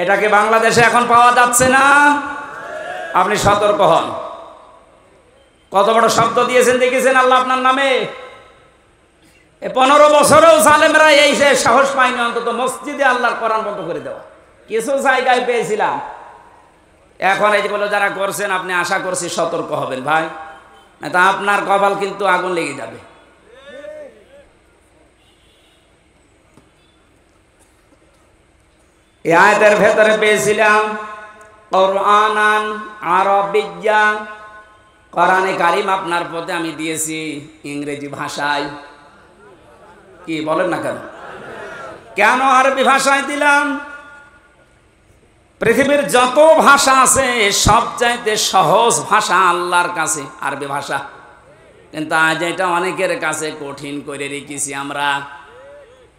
এটাকে বাংলাদেশে এখন পাওয়া যাচ্ছে না, আপনি সতর্ক হন। কত বড় শব্দ দিয়েছেন দেখেছেন আল্লাহ আপনার নামে। 15 বছরেও জালেমরা এই সাহস পায়নি অন্তত মসজিদে আল্লাহর কোরআন বন্ধ করে দেওয়া। কিছু জায়গায় পেয়েছিলাম, এখন এইগুলো যারা করছেন আপনি আশা করছি সতর্ক হবেন ভাই, না তা আপনার কপাল কিন্তু আগুন লেগে যাবে। এই আয়াতের ভেতরে পেয়েছিলাম কোরআনান আরবিয়্যা, কোরআনে কারিম আপনার পথে আমি দিয়েছি ইংরেজি ভাষায়। কি বলেন না কেন? কেন আরবি ভাষায় দিলাম? পৃথিবীর যত ভাষা আছে সবচাইতে সহজ ভাষা আল্লাহর কাছে আরবি ভাষা, কিন্তু আজ এটা অনেকের কাছে কঠিন করে রেখেছি আমরা।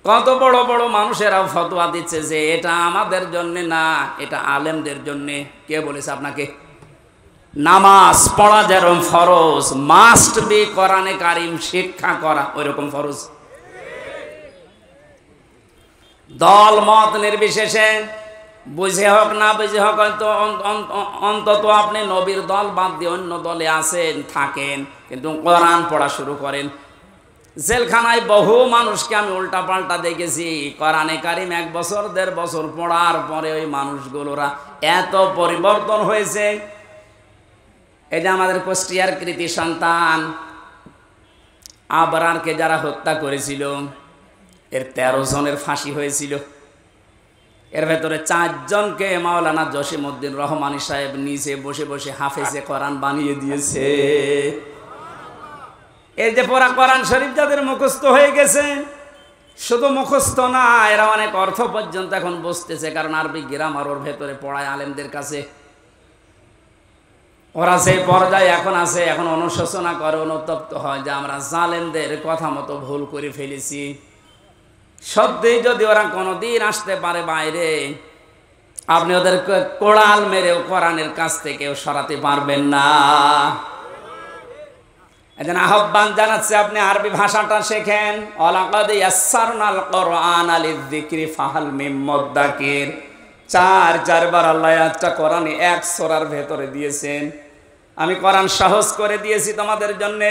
কত বড় বড় মানুষেরা ফতোয়া দিচ্ছে যে এটা আমাদের জন্য না, এটা আলেমদের জন্য। কে বলেছে আপনাকে? নামাজ পড়া যেরকম ফরজ, মাস্ট বি কোরআনে কারিম শিক্ষা করা ওইরকম ফরজ। দল মত নির্বিশেষে, বুঝে হোক না বুঝে হোক, অন্তত আপনি নবীর দল বাদ দিয়ে অন্য দলে আছেন, থাকেন, কিন্তু কোরআন পড়া শুরু করেন। জেলখানায় বহু মানুষকে আমি উল্টা পাল্টা দেখেছি, কোরআনে কারিম 1 বছর 1.5 বছর পড়ার পরে ওই মানুষগুলোরা এত পরিবর্তন হয়েছে। এই যে আমাদের কুষ্টিয়ার কৃতি সন্তান আবরারকে যারা হত্যা করেছিল, এর 13 জনের ফাঁসি হয়েছিল। এর ভেতরে 4 জনকে মাওলানা জসিমউদ্দিন রহমানী সাহেব নিচে বসে বসে হাফেজে কোরআন বানিয়ে দিয়েছে। এই যে পড়া কোরআন শরীফ যাদের মুখস্থ হয়ে গেছে, শুধু মুখস্থ না, এরা অনেক অর্থ পর্যন্ত এখন বুঝতেছে, কারণ আরবি গ্রামার ওর ভেতরে পড়ায় আলেমদের কাছে। ওরা সেই পর্যায়ে এখন আছে, এখন অনুশোচনা করে, অনুতপ্ত হয় যে আমরা জালেমদের কথা মতো ভুল করে ফেলেছি। সত্যি যদি ওরা কোনোদিন আসতে পারে বাইরে, আপনি ওদেরকে কোড়াল মেরেও কোরআনের কাছ থেকেও সরাতে পারবেন না। এজন আহ্বান জানাচ্ছে, আপনি আরবি ভাষাটা শেখেন। ওয়ালাকাদ ইয়াসসারনাল কুরআনা লিযিকরি ফাহাল মিন মুদ্দাকির। চারবার আল্লাহ একটা কোরআনে এক সূরার ভেতরে দিয়েছেন। আমি কোরআন সহজ করে দিয়েছি তোমাদের জন্য,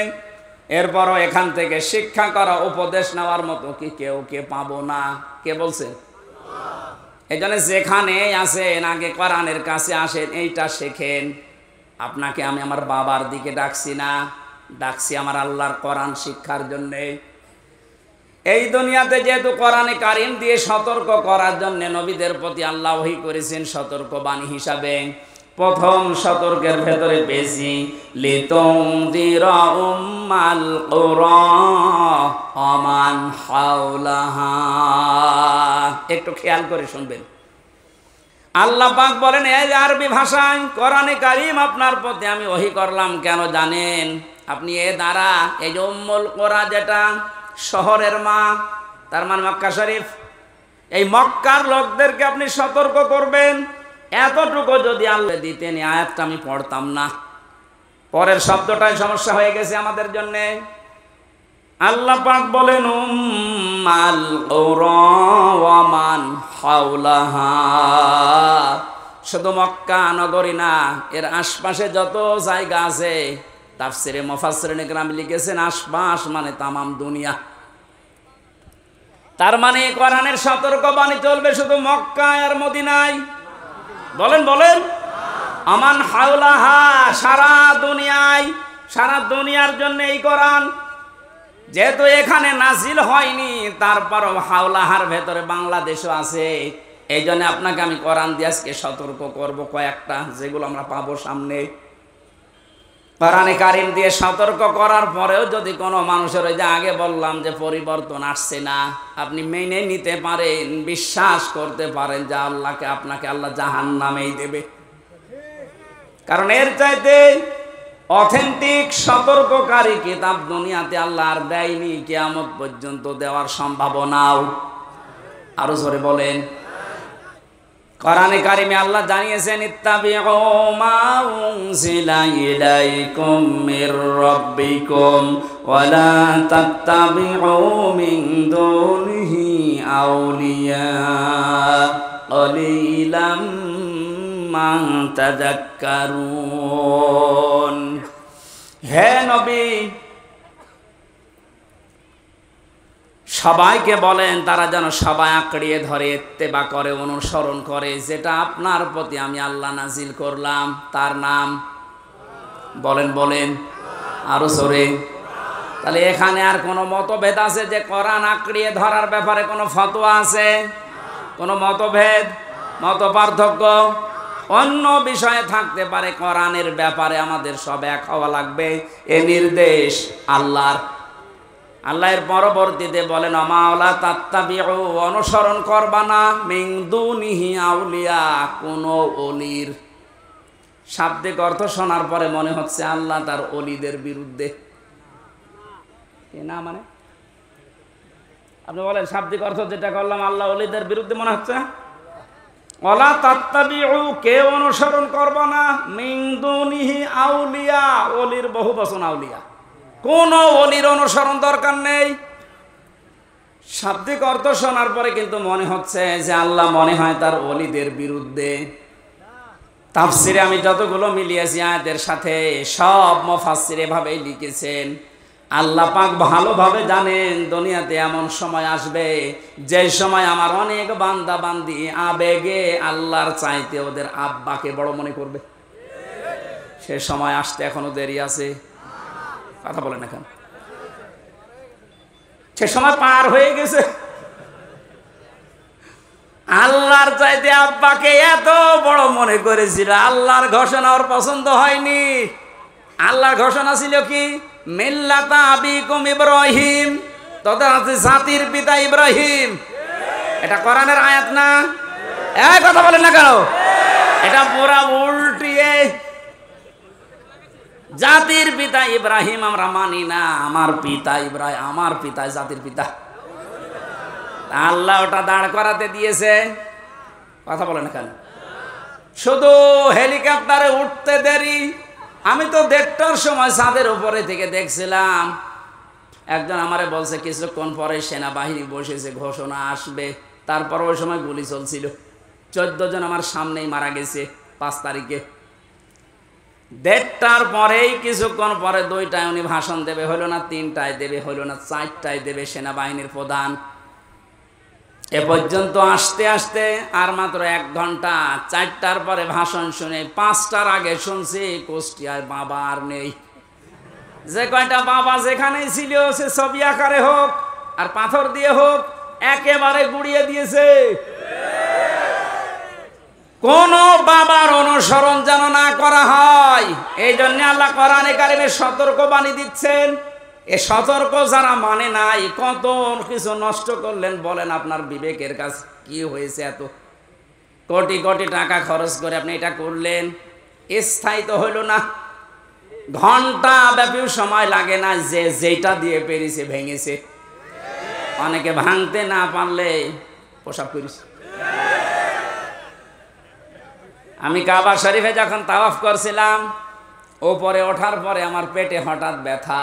এরপরও এখান থেকে শিক্ষা করা, উপদেশ নেওয়ার মতো কি কেউ পাবো না? কে বলছেন? এই জন্য যেখানে আসেন আগে কোরআনের কাছে আসেন, এইটা শেখেন। আপনাকে আমি আমার বাবার দিকে ডাকছি না, ডাকছি আমার আল্লাহর কোরআন শিক্ষার জন্যে। এই দুনিয়াতে যেহেতু কোরআনে কারিম দিয়ে সতর্ক করার জন্য নবীদের প্রতি আল্লাহ ওহী করেছেন সতর্ক বাণী হিসাবে। প্রথম সতর্কের ভেতরে পেয়েছি লিতুনযিরা উম্মাল কুরা ওয়া মান হাওলাহা। একটু খেয়াল করে শুনবেন। আল্লাহ পাক বলেন, এই আরবি ভাষায় কোরআনে কারিম আপনার প্রতি আমি ওহী করলাম কেন জানেন? আপনি এ দ্বারা এই যে উম্মুল কুরা, যেটা শহরের মা, তার মানে মক্কা শরীফ, এই মক্কার লোকদেরকে আপনি সতর্ক করবেন। এতটুকু যদি আল্লাহ দিতেন, এই আয়াতটা আমি পড়তাম না। পরের শব্দটাই সমস্যা হয়ে গেছে আমাদের জন্য। আল্লাহ পাক বলেন উম্মাল কুরা ওয়া মান হাওলাহা। শুধু মক্কা নগরী না, এর আশপাশে যত জায়গা আছে, তাফসিরে মুফাসসিরিন ইকরাম লিখেছেন আশপাশ মানে তামাম দুনিয়া। তার মানে কোরআনের সতর্কবাণী চলবে শুধু মক্কা আর মদিনায়? বলেন আমান হাওলাহা, সারা দুনিয়ায়, সারা দুনিয়ার জন্য এই কোরআন। যেহেতু এখানে নাজিল হয়নি, তারপরও হাওলাহার ভেতরে বাংলাদেশও আছে। এই জন্য আপনাকে আমি কোরআন দিয়ে আজকে সতর্ক করব কয়েকটা, যেগুলো আমরা পাবো সামনে। কোরআনে কারিম দিয়ে সতর্ক করার পরেও যদি কোনো মানুষের, ওই যে আগে বললাম যে পরিবর্তন আসছে না, আপনি মেনে নিতে পারেন, বিশ্বাস করতে পারেন যে আল্লাহকে, আপনাকে আল্লাহ জাহান্নামেই দেবে। কারণ এর চাইতে অথেন্টিক সতর্ককারী কিতাব দুনিয়াতে আল্লাহ আর দেয়নি, কিয়ামত পর্যন্ত দেওয়ার সম্ভাবনাও। আরো জোরে বলেন। কোরআনে কারিমে আল্লাহ জানিয়েছেন ইত্তাবিউ মা উনজিলা ইলাইকুম মির রাব্বিকুম ওয়া লা তাত্তাবিউ মিন দুনিহি আউলিয়া ক্বালিলাম মা তাযাক্কারুন। হে নবী, সবাইকে বলেন তারা যেন সবাই আঁকড়িয়ে ধরে, ইত্তেবা করে, অনুসরণ করে যেটা আপনার প্রতি আমি আল্লাহ নাজিল করলাম, তার নাম বলেন আরো জোরে। তাহলে এখানে আর কোনো মতভেদ আছে যে কোরআন আঁকড়িয়ে ধরার ব্যাপারে কোনো ফতোয়া আছে? কোনো মতভেদ, মত পার্থক্য অন্য বিষয়ে থাকতে পারে, কোরআনের ব্যাপারে আমাদের সব এক হওয়া লাগবে। এ নির্দেশ আল্লাহর। আল্লাহর পরবর্তীতে বলেন ওয়ালা তাত্তাবিউ, অনুসরণ করবা না, মিন দুনিহি আউলিয়া, কোন ওলির। শাব্দিক অর্থ শোনার পরে মনে হচ্ছে আল্লাহ তার ওলিদের বিরুদ্ধে। না মানে আপনি বলেন শাব্দিক অর্থ যেটা করলাম, আল্লাহ ওলিদের বিরুদ্ধে মনে হচ্ছে। ওয়ালা তাত্তাবিউ, কে অনুসরণ করবা না, মিন দুনিহি আউলিয়া, ওলির বহু বচন আউলিয়া, কোন ওলির অনুসরণ দরকার নেই। শাব্দিক অর্থ শোনার পরে কিন্তু মনে হচ্ছে যে আল্লাহ মনে হয় তার ওলিদের বিরুদ্ধে। তাফসিরে আমি যতগুলো মিলিয়েছি আয়াতের সাথে, সব মুফাসসির এভাবেই লিখেছেন। আল্লাহ পাক ভালোভাবে জানেন দুনিয়াতে এমন সময় আসবে যে সময় আমার অনেক বান্দা বান্দি আবেগে আল্লাহর চাইতে ওদের আব্বাকে বড় মনে করবে। সে সময় আসতে এখনো দেরি আছে। কথা বলেন এখন, সে সময় পার হয়ে গেছে। আল্লাহর চাইতে আব্বাকে এত বড় মনে করেছিল, আল্লাহর ঘোষণা ওর পছন্দ হয়নি। আল্লাহর ঘোষণা ছিল কি, মিল্লাতা আবিকুম ইব্রাহিম, তোদের আছে জাতির পিতা ইব্রাহিম, এটা কোরআনের আয়াত না? এই কথা বলেন না কেন? এটা পুরা উল্টিয়ে জাতির পিতা ইব্রাহিম আমরা মানি না, আমার পিতা ইব্রাহিম, আমার পিতা জাতির পিতা। আল্লাহ ওটা দাঁড় করাতে দিয়েছে। কথা বলে না কেন? শুধু হেলিকপ্টারে উঠতে দেরি। আমি তো 1:30টার সময় ছাদের উপরে থেকে দেখছিলাম, একজন আমারে বলছে কিছুক্ষণ পরে সেনাবাহিনী বসেছে, ঘোষণা আসবে। তারপর ওই সময় গুলি চলছিল। 14 জন আমার সামনেই মারা গেছে 5 তারিখে। 1:30টার পরেই কিছুক্ষণ পরে 2টায় উনি ভাষণ দেবে, হলো না 3টায় দেবে, হলো না 4টায় দেবে সেনাবাহিনীর প্রধান। এ পর্যন্ত আসতে আসতে আর মাত্র 1 ঘন্টা। 4টার পরে ভাষণ শুনে 5টার আগে শুনছি কুষ্টিয়ায় বাবা আর নেই। যে কয়টা বাবা যেখানেই ছিল সে ছবি আকারে হোক আর পাথর দিয়ে হোক একেবারে গুড়িয়ে দিয়েছে। কোন বাবার অনুসরণ যেন না করা হয়, এই জন্য আল্লাহ কোরআনে কারিমে সতর্কবাণী দিচ্ছেন। এ সতর্ক যারা মানে নাই, কত কিছু নষ্ট করলেন বলেন। আপনার বিবেকের কাছে কি হয়েছে? এত কোটি কোটি টাকা খরচ করে আপনি এটা করলেন, স্থায়ী তো হইল না। ঘন্টা ব্যাপী সময় লাগে না, যে যেটা দিয়ে পেরেছে ভেঙেছে। অনেকে ভাঙতে না পারলে পোশাক করেছে। আমি কাবা শরীফে যখন তাওয়াফ করছিলাম, ওপরে ওঠার পরে আমার পেটে হঠাৎ ব্যথা।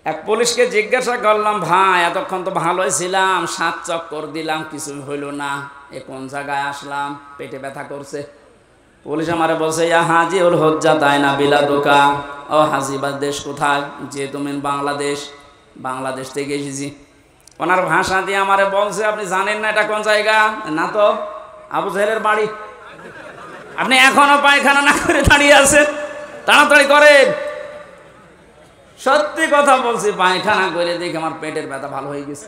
এক পুলিশকে জিজ্ঞাসা করলাম, ভাই এতক্ষণ তো ভালোই ছিলাম, 7 চক্কর দিলাম, কিছু হইল না, এ কোন জায়গায় আসলাম, পেটে ব্যথা করছে। পুলিশ আমারে বলছে, ইয়া হাজি উল হজ্জা তাই না বিলাদুকা। ও হাজিবার দেশ কোথায়? যে তুমি বাংলাদেশ। বাংলাদেশ থেকে এসেছি। ওনার ভাষা দিয়ে আমারে বলছে, আপনি জানেন না এটা কোন জায়গা? না তো। আবু জাহেলের বাড়ি। আপনি এখনো পায়খানা না করে দাঁড়িয়ে আছেন, তাড়াতাড়ি করেন। সত্যি কথা বলছি, পায়খানা করে দেখে আমার পেটের ব্যথা ভালো হয়ে গেছে।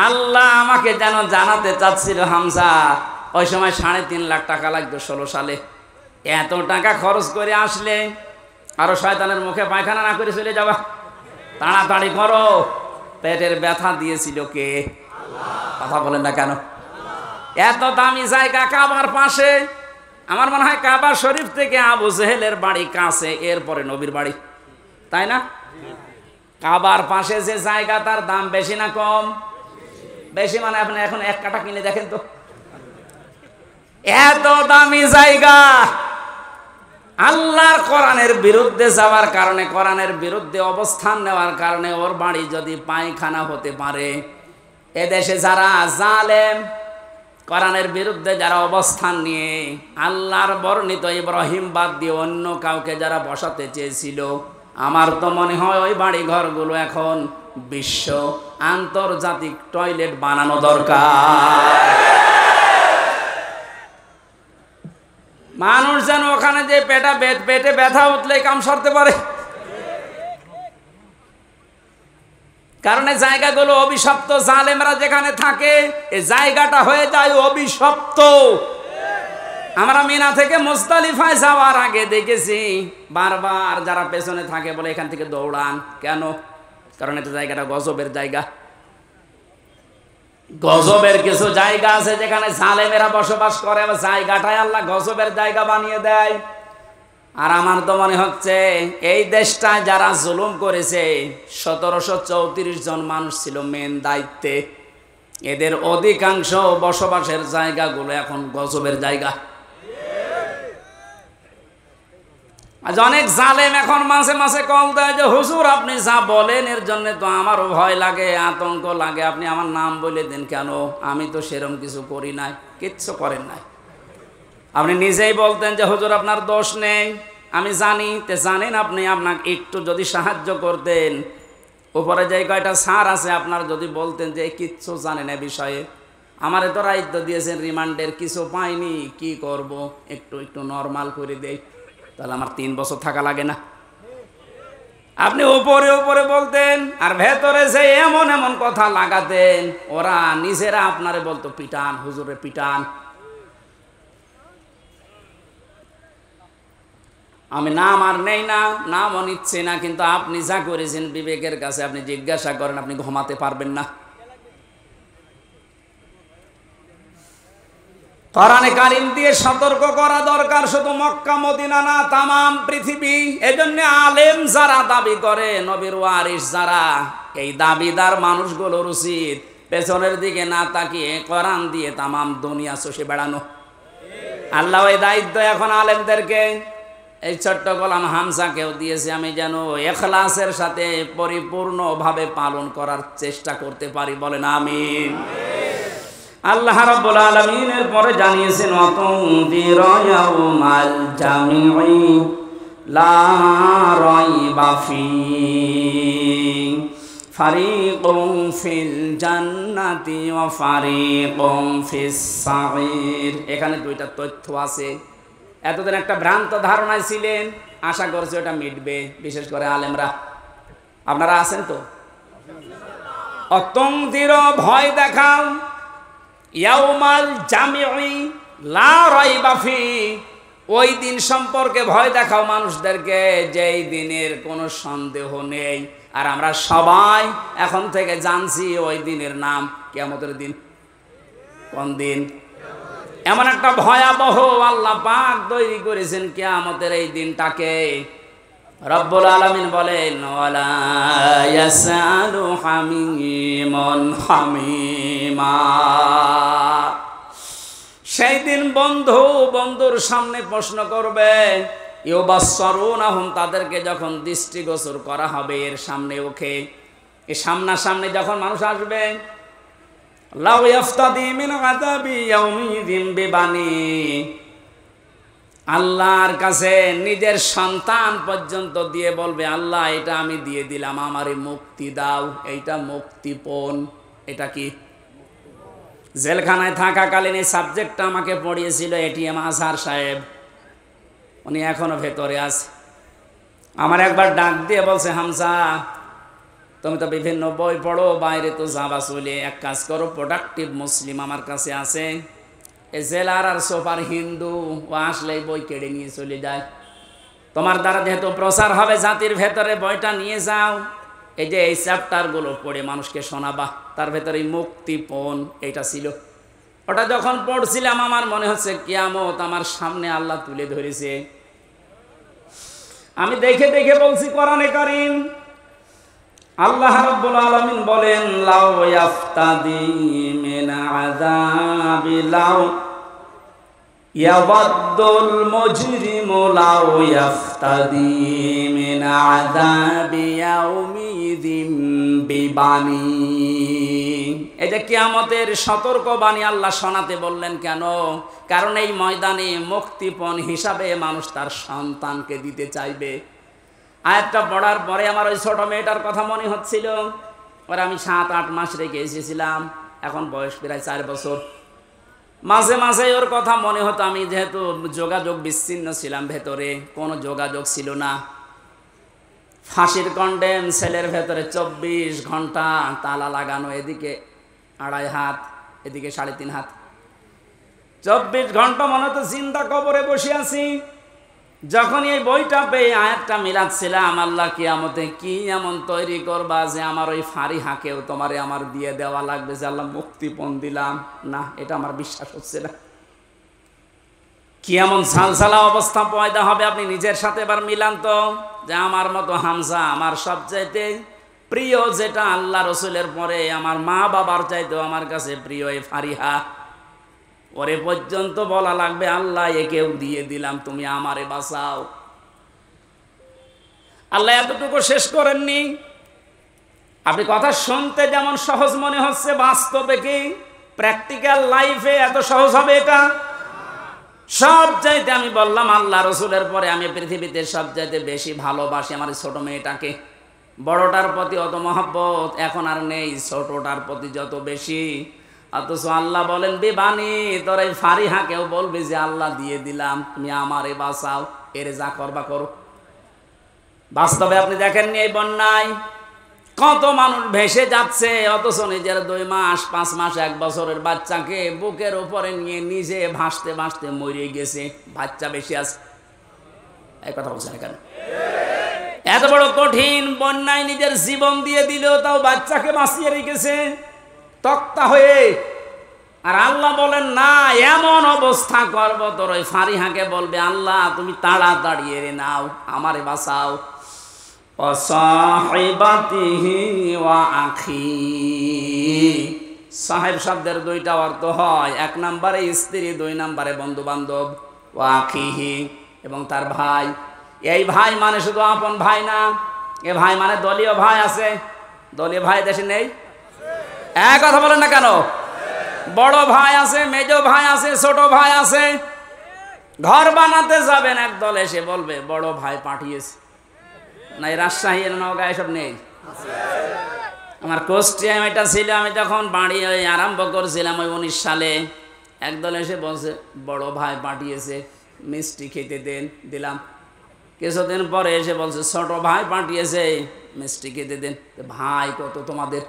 আল্লাহ আমাকে যেন জানাতে চাচ্ছিল, হামজা ওই সময় 3.5 লাখ টাকা লাগতো 16 সালে। এত টাকা খরচ করে আসলে আরো শয়তানের মুখে পায়খানা না করে চলে যাবা, তাড়াতাড়ি করো। পেটের ব্যথা দিয়েছিল কে? কথা বলেন না কেন? এত দামি জায়গা কাবার পাশে। আমার মনে হয় কাবা শরীফ থেকে আবু জেহেলের বাড়ি কাছে, এরপরে নবীর বাড়ি, তাই না? কাবার পাশে যে জায়গা, তার দাম বেশি না কম? বেশি। মানে আপনি এখন 1 কাঠা কিনে দেখেন তো, এত দামি জায়গা। আল্লাহর কোরআনের বিরুদ্ধে যাওয়ার কারণে, কোরআনের বিরুদ্ধে অবস্থান নেওয়ার কারণে ওর বাড়ি যদি পায়খানা হতে পারে। এদেশে যারা জালেম, কোরআনের বিরুদ্ধে যারা অবস্থান নিয়ে আল্লাহর বর্ণিত ইব্রাহিম বাদ দিয়ে অন্য কাউকে যারা বসাতে চেয়েছিল, আমার তো মনে হয় ওই বাড়ি ঘরগুলো এখন বিশ্ব আন্তর্জাতিক টয়লেট বানানো দরকার। মানুষ যেন ওখানে যে পেটে ব্যথা উঠলে কাম সারতে পারে। কারণ এই জায়গাগুলো অভিশপ্ত। জালেমরা যেখানে থাকে এই জায়গাটা হয়ে যায় অভিশপ্ত। আমরা মিনা থেকে মুজদালিফায় যাওয়ার আগে দেখেছি বারবার যারা পেছনে থাকে বলে এখান থেকে দৌড়ান কেন? কারণ এটা জায়গাটা গজবের জায়গা। গজবের কিছু জায়গা আছে যেখানে জালেমেরা বসবাস করে, জায়গাটাই আল্লাহ গজবের জায়গা বানিয়ে দেয়। আর আমার তো মনে হচ্ছে এই দেশটায় যারা জুলুম করেছে 1734 জন মানুষ ছিল মেন দায়িত্বে, এদের অধিকাংশ বসবাসের জায়গাগুলো এখন গজবের জায়গা। আজ অনেক জালেম এখন মাঝে মাঝে কল দেয় যে হুজুর আপনি যা বলেন এর জন্য তো আমারও ভয় লাগে, আতঙ্ক লাগে, আপনি আমার নাম বলে দেন কেন? আমি তো সেরকম কিছু করি নাই। কিচ্ছু করেন নাই। আপনি নিজেই বলতেন যে হুজুর আপনার দোষ নেই, আমি জানি। তে জানেন আপনি, আপনাকে একটু যদি সাহায্য করতেন, উপরে যে কয়টা স্যার আছে আপনার যদি বলতেন যে কিচ্ছু জানেন এ বিষয়ে, আমারে তো দায়িত্ব দিয়েছেন রিমান্ডের, কিছু পাইনি, কি করব, একটু একটু নরমাল করে দেই, তাহলে আমার 3 বছর থাকা লাগে না। আপনি উপরে উপরে বলতেন আর ভেতরে যে এমন এমন কথা লাগাতেন, ওরা নিজেরা আপনারে বলতো পিটান, হুজুরে পিটান। আমি নাম আর নেই না, নামও নিচ্ছি না, কিন্তু আপনি যা করেছেন বিবেকের কাছে আপনি জিজ্ঞাসা করেন, আপনি ঘুমাতে পারবেন না। কোরআনে কারীম দিয়ে সতর্ক করা দরকার, শুধু মক্কা মদিনা না, তামাম পৃথিবী। এজন্য আলেম যারা দাবি করে, নবীর ওয়ারিস যারা, এই দাবিদার মানুষগুলোর উচিত পেছনের দিকে না তাকিয়ে কোরআন দিয়ে তামাম দুনিয়া চষে বেড়ানো। আল্লাহ এই দায়িত্ব এখন আলেমদেরকে, এই ছোট্ট গোলাম হামজাকেও দিয়েছে। আমি যেন ইখলাসের সাথে পরিপূর্ণভাবে পালন করার চেষ্টা করতে পারি, বলেন আমিন। আল্লাহ রাব্বুল আলামিনের পরে জানিয়েছেন, ওয়াতুনযিরা ইয়াউমাল জামিঈ লা রাইবা ফীহি ফারিকুন ফিল জান্নাতি ওয়া ফারিকুন ফিস সাঈর। এখানে দুইটা তথ্য আছে। এতদিন একটা ভ্রান্ত ধারণায় ছিলেন, আশা করছি ওটা মিটবে, বিশেষ করে আলেমরা। আপনারা আছেন তো? অতুনযিরা ভয় দেখাও, ইয়াউমাল জামিঈ লা রাইবা ফীহি, ওই দিন সম্পর্কে ভয় দেখাও মানুষদেরকে, যেই দিনের কোনো সন্দেহ নেই। আর আমরা সবাই এখন থেকে জানছি ওই দিনের নাম কিয়ামতের দিন। কোন দিন? এমন একটা ভয়াবহ আল্লাহ পাক তৈরি করেছেন কিয়ামতের এই দিনটাকে। রব্বুল আলামিন বলেন, ওয়ালা ইয়াসআলু হামীমুন হামীমা। সেই দিন বন্ধু বন্ধুর সামনে প্রশ্ন করবে, ইউবাসসারুনাহুম, তাদেরকে যখন দৃষ্টিগোচর করা হবে এর সামনে ওকে, এই সামনাসামনি যখন মানুষ আসবে, লাউ ইয়াফতাদি মিন আযাবি ইয়াউমিযিন বিবানি, আল্লাহর কাছে নিজের সন্তান পর্যন্ত দিয়ে বলবে, আল্লাহ এটা আমি দিয়ে দিলাম, আমারে মুক্তি দাও। এইটা মুক্তিপণ। এটা কি? জেলখানায় থাকাকালীন এই সাবজেক্টটা আমাকে পড়িয়েছিল এটিএম আজহার সাহেব, উনি এখনো ভেতরে আছে। আমার একবার ডাক দিয়ে বলছে, হামজা তুমি তো বিভিন্ন বই পড়ো, বাইরে তো যাবা চলে, এক কাজ করো, প্রোডাক্টিভ মুসলিম আমার কাছে আছে, এই জেলার আর সোপার হিন্দু, ও আসলে বই কেড়ে নিয়ে চলে যায়। তোমার দ্বারা যেহেতু প্রচার হবে জাতির ভেতরে, বইটা নিয়ে যাও, এই যে এই চ্যাপ্টারগুলো পড়ে মানুষকে শোনাবা। তার ভেতরে মুক্তিপণ এইটা ছিল। ওটা যখন পড়ছিলাম আমার মনে হচ্ছে কিয়ামত আমার সামনে আল্লাহ তুলে ধরেছে। আমি দেখে দেখে বলছি, কোরআনে কারীম আল্লাহ রাব্বুল আলামিন বলেন, লাউ ইয়াফতাদি মিন আযাবি লাউ ইয়াওয়াদ্দুল মুজরিমু লাউ ইয়াফতাদি মিন আযাবি ইয়াউমিযিন বিবানি। এই যে কিয়ামতের সতর্ক বাণী আল্লাহ শোনাতে বললেন কেন? কারণ এই ময়দানে মুক্তিপণ হিসাবে মানুষ তার সন্তানকে দিতে চাইবে। আয়াতটা পড়ার পরে আমার ওই ছোট মেয়েটার কথা মনে হচ্ছিল। ওরা আমি 7-8 মাস রেখে এসেছিলাম, এখন বয়স প্রায় 4 বছর। মাঝে মাঝে ওর কথা মনে হতো। আমি যেহেতু যোগাযোগ বিচ্ছিন্ন ছিলাম, ভেতরে কোনো যোগাযোগ ছিল না। ফাঁসির কন্ডেম সেলের ভেতরে 24 ঘন্টা তালা লাগানো, এদিকে 2.5 হাত, এদিকে 3.5 হাত, 24 ঘন্টা মনে হতো জিন্দা কবরে বসে আছি। যখন এই বইটা পেয়ে আয়াতটা মিলাচ্ছিলাম, আল্লাহ কিয়ামতে কি এমন তৈরি করবা যে আমার ওই ফারিহাকেও তোমারে আমার দিয়ে দেওয়া লাগবে, যে আল্লাহ মুক্তিপণ দিলাম, না এটা আমার বিশ্বাস হচ্ছে না। কি এমন ঝালঝালা অবস্থা পয়দা হবে, আপনি নিজের সাথে এবার মিলান তো, যে আমার মতো হামজা, আমার সবচাইতে প্রিয়, যেটা আল্লাহ রসুলের পরে আমার মা বাবার চাইতেও আমার কাছে প্রিয় এই ফারিহা, ওরে পর্যন্ত বলা লাগবে আল্লাহ একেও দিয়ে দিলাম, তুমি আমারে বাঁচাও। আল্লাহ এতটুকু শেষ করেননি। আপনি কথা শুনতে যেমন সহজ মনে হচ্ছে, বাস্তবে কি প্র্যাকটিক্যাল লাইফে এত সহজ হবে এটা? সব চাইতে আমি বললাম আল্লাহ রসুলের পরে আমি পৃথিবীতে সব চাইতে বেশি ভালোবাসি আমার ছোট মেয়েটাকে। বড়টার প্রতি অত মহব্বত এখন আর নেই, ছোটটার প্রতি যত বেশি। অথচ আল্লাহ বলেন, বিবানি তোর এই ফারিহাকেও বলবি যে আল্লাহ দিয়ে দিলাম, তুমি আমারে বাঁচাও, এর যা করবা করো। বাস্তবে আপনি দেখেননি এই বন্যায় কত মানুষ ভেসে যাচ্ছে, অথচ নিজের 2 মাস 5 মাস 1 বছরের বাচ্চাকে বুকের উপরে নিয়ে নিজে ভাসতে ভাসতে মরে গেছে। বাচ্চা বেশি আছে, এই কথা বলছেন কেন? এত বড় কঠিন বন্যায় নিজের জীবন দিয়ে দিল, তাও বাচ্চাকে বাঁচিয়ে রেখেছে তক্তা হয়ে। আর আল্লাহ বলেন না, এমন অবস্থা করব তোর ওই ফারিহাকে বলবে আল্লাহ তুমি তাড়াতাড়ি এরে নাও, আমারে বাঁচাও। অসাহিবাতিহি ওয়া আখি, সাহেব শব্দের দুইটা অর্থ হয়, এক নম্বরে স্ত্রী, দুই নম্বরে বন্ধু বান্ধব। ওয়া আখিহি, এবং তার ভাই। এই ভাই মানে শুধু আপন ভাই না, এ ভাই মানে দলীয় ভাই আছে। দলীয় ভাই দেশে নেই? এক কথা বলেন না কেন? বড় ভাই আছে, মেজ ভাই আছে, ছোট ভাই আছে। ঘর বানাতে যাবেন, একদল এসে বলবে বড় ভাই পাঠিয়েছে। না, এই রাজশাহী নওগাঁ এসব নেই? আমার কোস্টিয়াম এটা ছিল, আমি যখন বাড়ি আরম্ভ করছিলাম ওই 19 সালে, একদল এসে বলছে বড় ভাই পাঠিয়েছে, মিষ্টি খেতে দেন, দিলাম। কিছুদিন পরে এসে বলছে ছোট ভাই পাঠিয়েছে, মিষ্টি খেতে দেন। ভাই কত তোমাদের?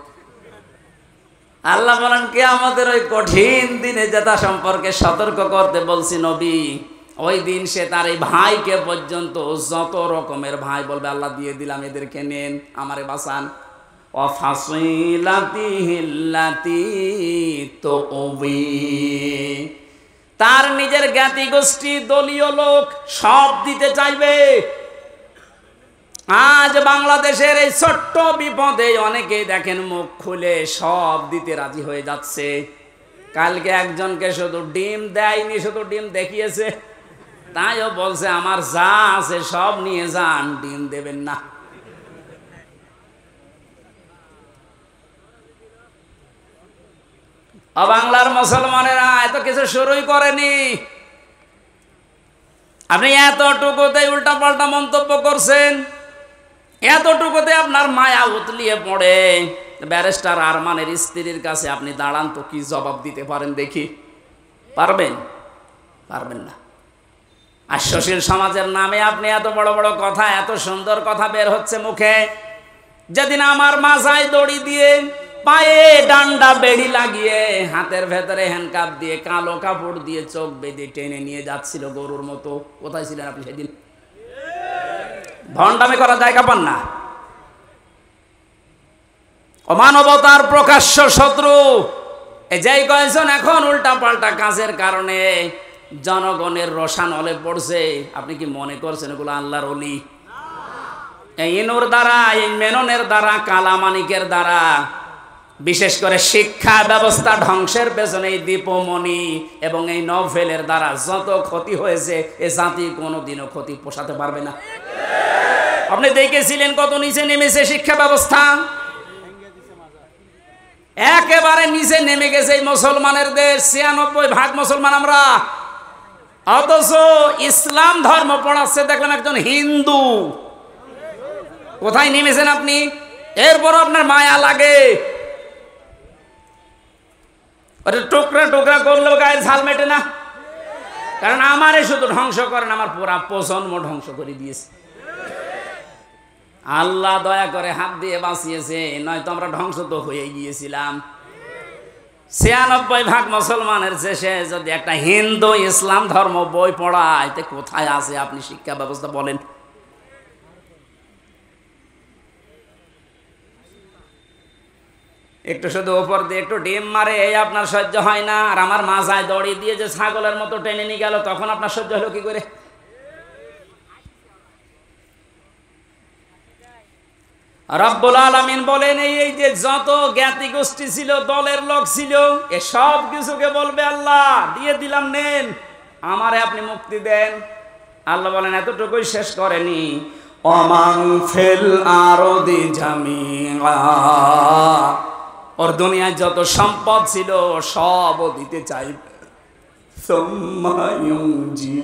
আল্লাহ বলেন কে আমাদের ওই কঠিন দিনে যেটা সম্পর্কে সতর্ক করতে বলছি নবী, ওই দিন সে তার এই ভাইকে পর্যন্ত যত রকমের ভাই বলবে আল্লাহ দিয়ে দিলাম, এদেরকে নেন, আমারে বাঁচান। তার নিজের জ্ঞাতি গোষ্ঠী, দলীয় লোক সব দিতে চাইবে। আজ বাংলাদেশের এই ছোট্ট বিপদে অনেকেই দেখেন মুখ খুলে সব দিতে রাজি হয়ে যাচ্ছে। কালকে একজনকে শুধু ডিম দেয়নি, শুধু ডিম দেখিয়েছে, তাইও বলছে আমার যা আছে সব নিয়ে যান, ডিম দেবেন না। বাংলার মুসলমানেরা এত কিছু শুরুই করেনি, আপনি এতটুকুতে উল্টা পাল্টা মন্তব্য করছেন, এতটুকুতে আপনার মায়া উতলিয়ে পড়ে। ব্যারিস্টার আরমানের স্ত্রীর কাছে আপনি দাঁড়ান তো, কি জবাব দিতে পারেন দেখি? পারবেন? পারবেন না। আর সুশীল সমাজের নামে আপনি এত বড় বড় কথা, এত সুন্দর কথা বের হচ্ছে মুখে। যেদিন আমার মাথায় দড়ি দিয়ে, পায়ে ডান্ডা বেড়ি লাগিয়ে, হাতের ভেতরে হ্যান্ডকাপ দিয়ে, কালো কাপড় দিয়ে চোখ বেঁধে টেনে নিয়ে যাচ্ছিল গরুর মতো, কোথায় ছিলেন আপনি সেদিন? ভণ্ডামি করার জায়গা পান না। অমানবতার প্রকাশ্য শত্রু এই যেই কয়েকজন এখন উল্টা পাল্টা কাজের কারণে জনগণের রসানলে পড়ছে, আপনি কি মনে করছেন এগুলো আল্লাহর ওলি? এই ইনুর দ্বারা, এই মেননের দ্বারা, কালামানিকের দ্বারা, বিশেষ করে শিক্ষা ব্যবস্থা ধ্বংসের পেছনে এই দীপমণি এবং এই নভেলের দ্বারা যত ক্ষতি হয়েছে, এ জাতি কোনোদিনও ক্ষতি পোষাতে পারবে না। আপনি দেখেছিলেন কত নিচে নেমেছে শিক্ষা ব্যবস্থা, একেবারে নিচে নেমে গেছে এই মুসলমানের দেশ, 96% মুসলমান আমরা। অথচ ইসলাম ধর্ম পড়াচ্ছে দেখলাম একজন হিন্দু। কোথায় নেমেছেন আপনি? এরপর আপনার মায়া লাগে, টুকরা টুকরা করলেও গায়ের ঝাল মেটে না। কারণ আমারে শুধু ধ্বংস করেন, আমার পুরা প্রজন্ম ধ্বংস করে দিয়েছে। আল্লাহ দয়া করে হাত দিয়ে বাঁচিয়েছে, নয়তো আমরা ধ্বংস তো হয়ে গিয়েছিলাম। 96% মুসলমানের শেষে যদি একটা হিন্দু ইসলাম ধর্ম বই পড়ায়, তে কোথায় আছে আপনি শিক্ষা ব্যবস্থা বলেন? একটু শুধু উপর দিয়ে একটু ডিম মারে, এই আপনার সহ্য হয় না। আর আমার মাথায় দড়ি দিয়ে যে ছাগলের মতো টেনে নিয়ে গেল, তখন আপনার সহ্য হলো কি করে? রব্বুল আলামিন বলেন এই যে যত জ্ঞাতি গোষ্ঠী ছিল, দলের লোক ছিল, এ সব কিছুকে বলবে আল্লাহ দিয়ে দিলাম, নেন, আমারে আপনি মুক্তি দেন। আল্লাহ বলেন এতটুকুই শেষ করেনি, ওমান ফিল আরদি জামিআ, ওর দুনিয়ায় যত সম্পদ ছিল সব দিতে চাইবে। সুম্মা ইউনজি,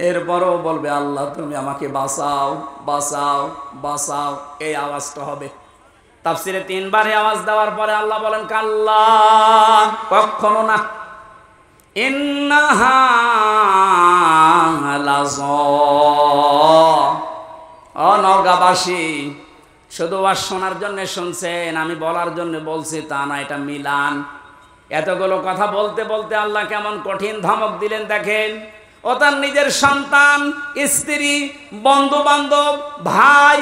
এরপরও বলবে আল্লাহ তুমি আমাকে বাঁচাও, বাঁচাও, বাঁচাও, এই আওয়াজটা হবে। তাফসিরে 3 বার আওয়াজ দেওয়ার পরে আল্লাহ বলেন কাল্লা, কখনো না, ইন্নাহা লাযা। ও নওগাঁবাসী, শুধু ওয়াজ শোনার জন্য শুনছেন, আমি বলার জন্য বলছি তা না, এটা মিলান। এতগুলো কথা বলতে বলতে আল্লাহ কেমন কঠিন ধমক দিলেন দেখেন। ও তার নিজের সন্তান, স্ত্রী, বন্ধু বান্ধব, ভাই,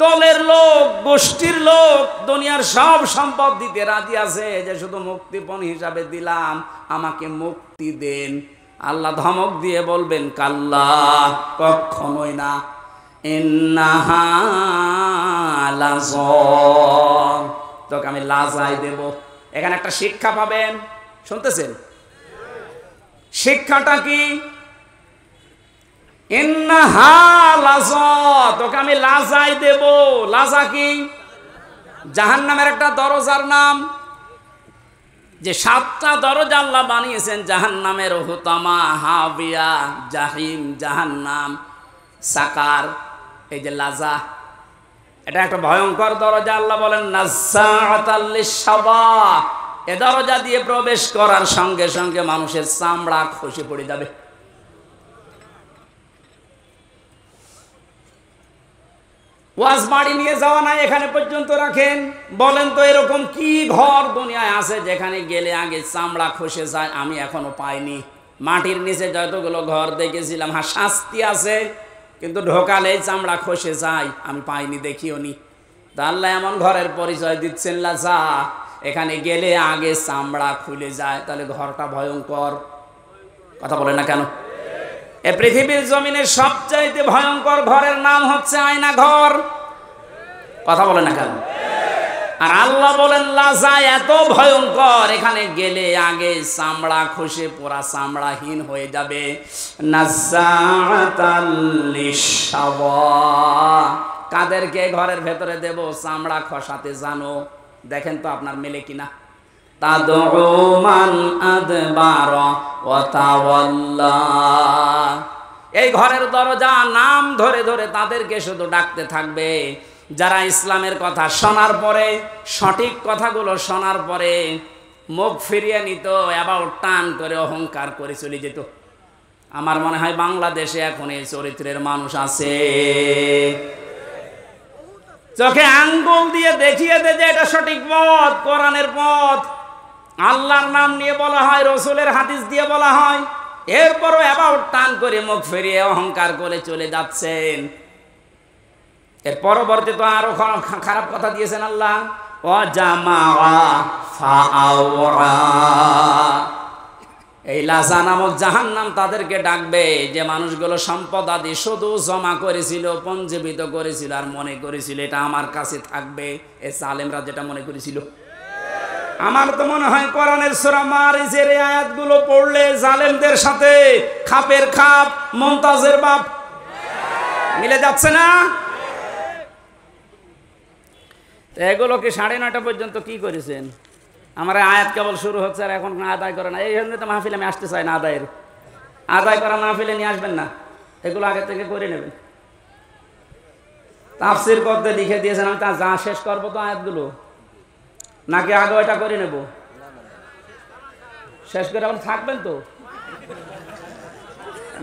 দলের লোক, গোষ্ঠীর লোক, দুনিয়ার সব সম্পদ দিতে রাজি আছে, যে শুধু মুক্তিপণ হিসাবে দিলাম, আমাকে মুক্তি দেন। আল্লাহ ধমক দিয়ে বলবেন, কাল্লা, কখনোই না, ইন্নাহা লাযা, তোকে আমি লাজাই দেব। এখানে একটা শিক্ষা পাবেন, শুনতেছেন? শিক্ষাটা কি? ইন্নাহা লাযা, তোকে আমি লাজাই দেব। লাজা কি? জাহান্নামের একটা দরজার নাম। যে 7টা দরজা আল্লাহ বানিয়েছেন জাহান্নামের, হুতামা, হাবিয়া, জাহিম, জাহান্নাম, সাকার। এই যে লাজা, এটা একটা ভয়ঙ্কর দরজা। আল্লাহ বলেন, নাজ্জাআতাল লিশ-শাওয়া, এ দরজা দিয়ে প্রবেশ করার সঙ্গে সঙ্গে মানুষের চামড়া খসে পড়ে যাবে। ওয়াজ বাড়ি নিয়ে যাওয়া নাই, এখানে পর্যন্ত রাখেন। বলেন তো এরকম কি ঘর দুনিয়ায় আছে যেখানে গেলে আগে চামড়া খসে যায়? আমি এখনো পাইনি। মাটির নিচে যতগুলো ঘর দেখেছিলাম, হ্যাঁ শাস্তি আছে, কিন্তু ঢোকালেই চামড়া খসে যায়, আমি পাইনি, দেখিও নি। তা আল্লাহ এমন ঘরের পরিচয় দিচ্ছেন, লাজা, এখানে গেলে আগে চামড়া খুলে যায়। তাহলে ঘরটা ভয়ঙ্কর। কথা বলে না কেন? এ পৃথিবীর জমিনের সবচাইতে ভয়ঙ্কর ঘরের নাম হচ্ছে আয়না ঘর। কথা বলে না কেন? আর আল্লাহ বলেন, লাজা এত ভয়ঙ্কর, এখানে গেলে আগে চামড়া খসে পুরা চামড়াহীন হয়ে যাবে। নাজ্জাআতাল লিশ-শাওয়া, কাদেরকে ঘরের ভেতরে দেব চামড়া খসাতে জানো? দেখেন তো আপনার মেলে কিনা। তাদউ মান আদবারা ওয়া তাওয়াল্লা, এই ঘরের দরজা নাম ধরে ধরে তাদেরকে শুধু ডাকতে থাকবে যারা ইসলামের কথা শোনার পরে, সঠিক কথাগুলো শোনার পরে মুখ ফিরিয়ে নিত, এবার টান করে অহংকার করে চলে যেত। আমার মনে হয় বাংলাদেশে এখন এই চরিত্রের মানুষ আছে। চোখে আঙ্গুল দিয়ে দেখিয়ে দে যে এটা সঠিক পথ, কোরআনের পথ, আল্লাহর নাম নিয়ে বলা হয়, রসুলের হাদিস দিয়ে বলা হয়, এরপরও এবার টান করে মুখ ফিরিয়ে অহংকার করে চলে যাচ্ছেন। এর পরবর্তী তো আরো খারাপ কথা দিয়েছেন আল্লাহ, ওয়াজামাআ ফাআওয়া, এই লাজা নামক জাহান্নাম তাদেরকে ডাকবে যে মানুষগুলো সম্পদ আদি শুধু জমা করেছিল, পঞ্জীবিত করেছিল, আর মনে করেছিল এটা আমার কাছে থাকবে। এই জালেমরা যেটা মনে করেছিল। আমার তো মনে হয় কোরআনের সূরা মারিজের এই আয়াতগুলো পড়লে জালেমদের সাথে খাপের খাপ, মুমতাজের বাপ মিলে যাচ্ছে না? এগুলোকে 9:30 পর্যন্ত কি করেছেন? আমার আয়াত কেবল শুরু হচ্ছে আর এখন আদায় করে না। এই জন্য তো মাহফিলে আমি আসতে চাই না। আদায় করা মাহফিলে নিয়ে আসবেন না, এগুলো আগে থেকে করে নেবেন। তাফসীর করতে লিখে দিয়েছেন, আমি তা যা শেষ করবো তো আয়াতগুলো, নাকি আগে ওইটা করে নেব? শেষ করে আবার থাকবেন তো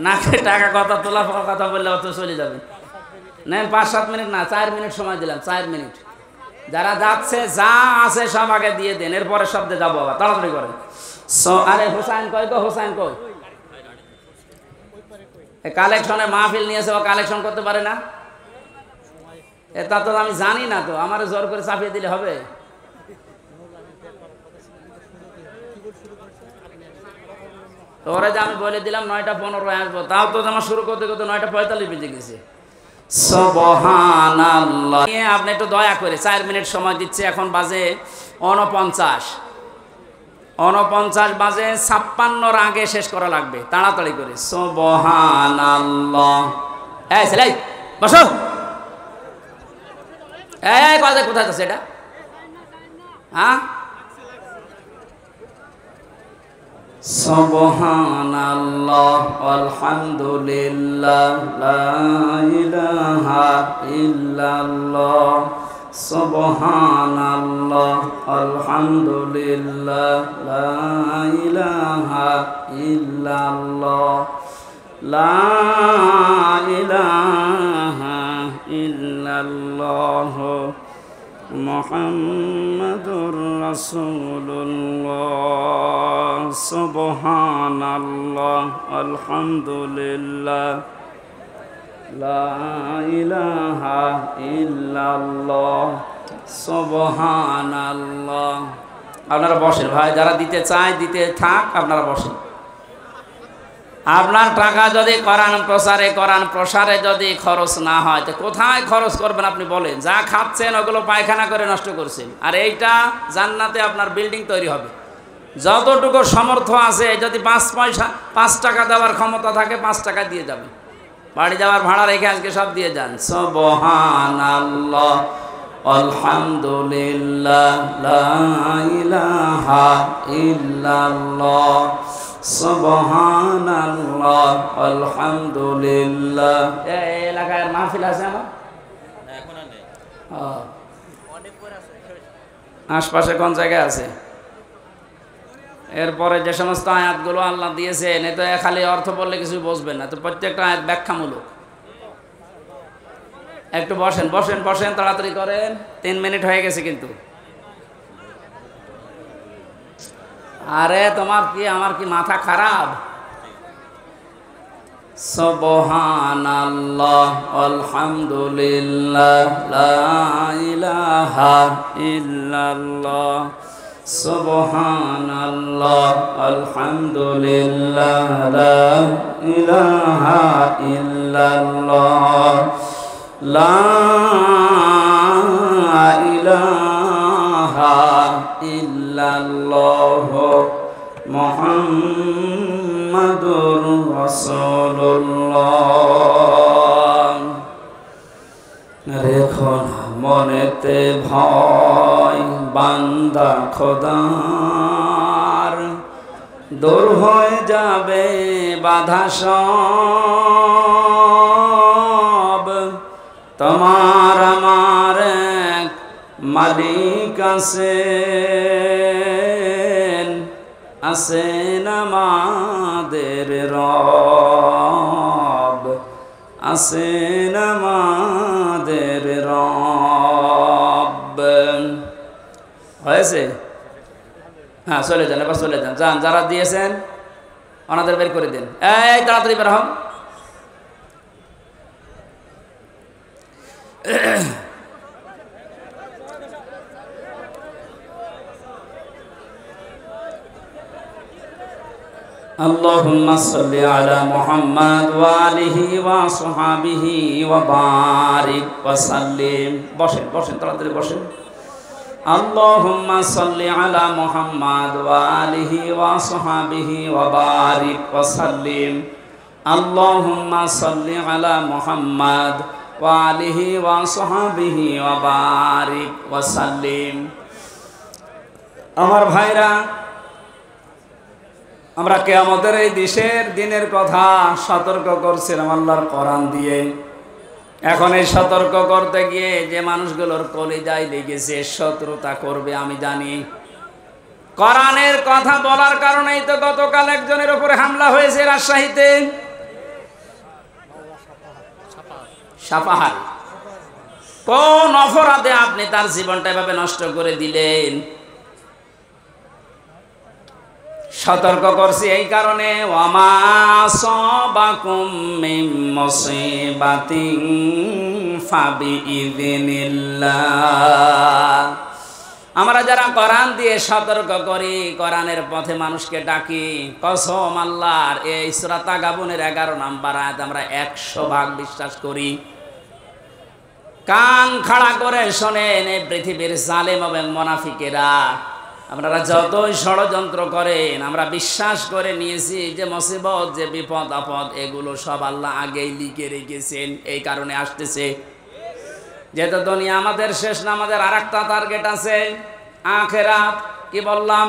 নাকি? টাকা কথা তোলা কথা বললে অত চলে যাবেন। নেন 5-7 মিনিট না, 4 মিনিট সময় দিলাম, 4 মিনিট। যারা যাচ্ছে যা আছে সব আগে দিয়ে দেন, এরপরে শব্দে যাবো আবার, তাড়াতাড়ি করেন। আরে হোসাইন কই গো, হোসাইন কই? কালেকশনে মাহফিল নিয়েছে, ও কালেকশন করতে পারে না? এটা তো আমি জানি না, তো আমার জোর করে চাপিয়ে দিলে হবে? তোরে যে আমি বলে দিলাম 9:15 আসবো, তাও তো আমার শুরু করতে করতে 9:45 বেজে গেছে। সুবহানাল্লাহ। আপনি একটু দয়া করে 4 মিনিট সময় দিচ্ছে, এখন বাজে 49 বাজে, 56 আগে শেষ করা লাগবে, তাড়াতাড়ি করে। সুবহানাল্লাহ। এই ছেলে বসো, এই কোথায় আছে এটা? হ্যাঁ, সুবহানাল্লাহ আলহামদুলিল্লাহ লা ইলাহা ইল্লাল্লাহ, সুবহানাল্লাহ আলহামদুলিল্লাহ লা ইলাহা ইল্লাল্লাহ, লা ইলাহা ইল্লাল্লাহ মুহাম্মাদুর রাসূলুল্লাহ। সুবহানাল্লাহ, আলহামদুলিল্লাহ, লা ইলাহা ইল্লাল্লাহ, সুবহানাল্লাহ। আপনারা বসেন ভাই, যারা দিতে চায় দিতে থাক, আপনারা বসেন। আপনার টাকা যদি কোরআন প্রচারে, কোরআন প্রসারে যদি খরচ না হয়, তো কোথায় খরচ করবেন আপনি বলেন? যা খাচ্ছেন ওগুলো পায়খানা করে নষ্ট করছেন, আর এইটা জান্নাতে আপনার বিল্ডিং তৈরি হবে। যতটুকু সামর্থ্য আছে, যদি 5 টাকা দেওয়ার ক্ষমতা থাকে 5 টাকা দিয়ে যাবেন। বাড়ি যাওয়ার ভাড়া রেখে আজকে সব দিয়ে যান। সুবহানাল্লাহ, আলহামদুলিল্লাহ, লা ইলাহা ইল্লাল্লাহ, সুবহানাল্লাহ, আলহামদুলিল্লাহ। এই এলাকায় মাহফিল আছে আমার এখন নেই, আশপাশে কোন জায়গায় আছে? এরপরে যে সমস্ত আয়াতগুলো আল্লাহ দিয়েছেন, এ তো খালি অর্থ বললে কিছু বুঝবেন না, তো প্রত্যেকটা আয়াত ব্যাখ্যামূলক। একটু বসেন বসেন বসেন, তাড়াতাড়ি করেন, 3 মিনিট হয়ে গেছে কিন্তু। আরে তোমার কি আমার কি মাথা খারাপ? সুবহানাল্লাহ, আলহামদুলিল্লাহ, লা ইলাহা ইল্লাল্লাহ, সুবহানাল্লাহ, আলহামদুলিল্লাহ, লা ইলাহা ইল্লাল্লাহ, লা ইলাহা ইল্লাল্লাহ, মুহাম্মাদুর রাসূলুল্লাহ। রেখো না মনেতে ভয়, বান্দা খোদার, দূর হয়ে যাবে বাধা সব। তোমার আমার এক মালিক আছেন আমাদের রব, আছেন আমাদের রব। হয়েছে? হ্যাঁ, চলে যান, এবার চলে যান, যান। যারা দিয়েছেন ওনাদের বের করে দিন। এই তাড়াতাড়ি বের হন। আল্লাহুম্মা সাল্লি আলা মুহাম্মাদ ওয়া আলিহি ওয়া সাহবিহি ওয়া বারিক ওয়া সাল্লিম। বসেন বসেন, তাড়াতাড়ি বসেন। আল্লাহুম্মা সাল্লি আলা মুহাম্মাদ ওয়া আলিহি ওয়া সাহবিহি ওয়া বারিক ওয়া সাল্লিম। আল্লাহুম্মা সাল্লি আলা মুহাম্মাদ ওয়া আলিহি ওয়া সাহবিহি ওয়া বারিক ওয়া সাল্লিম। আমার ভাইরা, আমরা কিয়ামতের এই দিনের কথা সতর্ক করছিলাম আল্লাহর কোরআন দিয়ে। এখন এই সতর্ক করতে গিয়ে যে মানুষগুলোর কলিজায় লেগেছে শত্রুতা করবে আমি জানি। কোরআনের কথা বলার কারণেই তো গতকাল একজনের উপরে হামলা হয়েছে রাজশাহীতে। সাপাহার কোন অপরাধে আপনি তার জীবনটা এভাবে নষ্ট করে দিলেন? সতর্ক করছি এই কারণে, ওয়ামা সাবাকুম মিন মুসিবাতিন ফাবিইযনিল্লাহ। আমরা যারা কোরআন দিয়ে সতর্ক করি, কোরআনের পথে মানুষকে ডাকি, কসম আল্লাহর, এই সূরা তাগাবুনের 11 নম্বর আয়াত আমরা 100% বিশ্বাস করি। কান খাড়া করে শোনেন, এই পৃথিবীর জালেম এবং মুনাফিকেরা আপনারা যতই ষড়যন্ত্র করেন, আমরা বিশ্বাস করে নিয়েছি যে মুসিবত, যে বিপদ আপদ, এগুলো সব আল্লাহ আগেই লিখে রেখেছেন। এই কারণে আসতেছে। যেহেতু দুনিয়া আমাদের শেষ না, আমাদের আরেকটা টার্গেট আছে, আখিরাত। কি বললাম?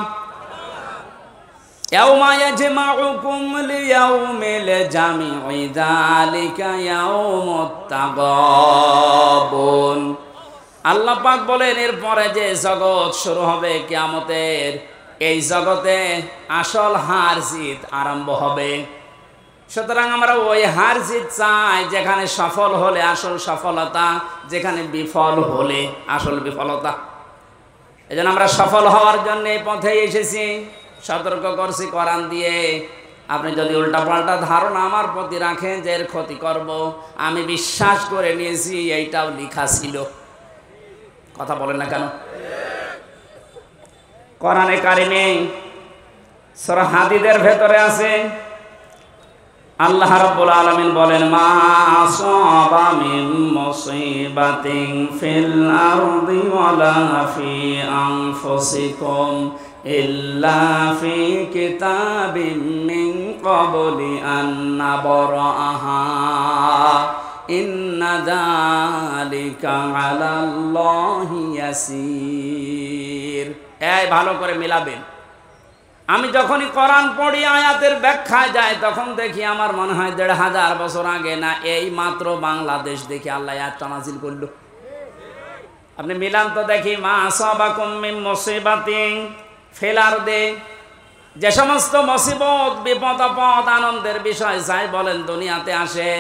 ইয়াউমা ইয়াজমাউকুম লিয়াউমিল জামি'i যালিকা ইয়াউমুত তাগাবুন। আল্লাহ পাক বলেন, এরপরে যে জগৎ শুরু হবে কিয়ামতের, এই জগতে আসল হার জিত আরম্ভ হবে। সুতরাং আমরা ওই হার জিত চাই যেখানে সফল হলে আসল সফলতা, যেখানে বিফল হলে আসল বিফলতা। এই জন্য আমরা সফল হওয়ার জন্য এই পথে এসেছি। সতর্ক করছি কোরআন দিয়ে, আপনি যদি উল্টাপাল্টা ধারণা আমার প্রতি রাখেন যে এর ক্ষতি করব, আমি বিশ্বাস করে নিয়েছি এইটাও লেখা ছিল। কথা বলেন না কেন? কোরআনে কারিমে সূরা হাদীদের ভেতরে আছে, আল্লাহ রাব্বুল আলামিন বলেন, মা আসাবা মিন মুসিবাতিন ফিল আরদি ওয়ালা ফি আনফুসিকুম ইল্লা ফি কিতাবিম মিন ক্বাবলি আন নাবরাহা ইন্না যালিকা আলাল্লাহি ইয়াসির। এই ভালো করে মিলাবেন। আমি যখনই কোরআন পড়ি আয়াতের ব্যাখ্যায় যায় তখন দেখি আমার মনে হয় ১৫০০ বছর আগে না এই মাত্র বাংলাদেশ দেখি আল্লাহ আয়াতটা নাযিল করলো। আপনি মিলান তো দেখি, মা আসাবাকুম মিন মুসিবাতিন ফিল আরদি, যে সমস্ত মুসিবত বিপদ আপদ আনন্দের বিষয় যাই বলেন দুনিয়াতে আসে,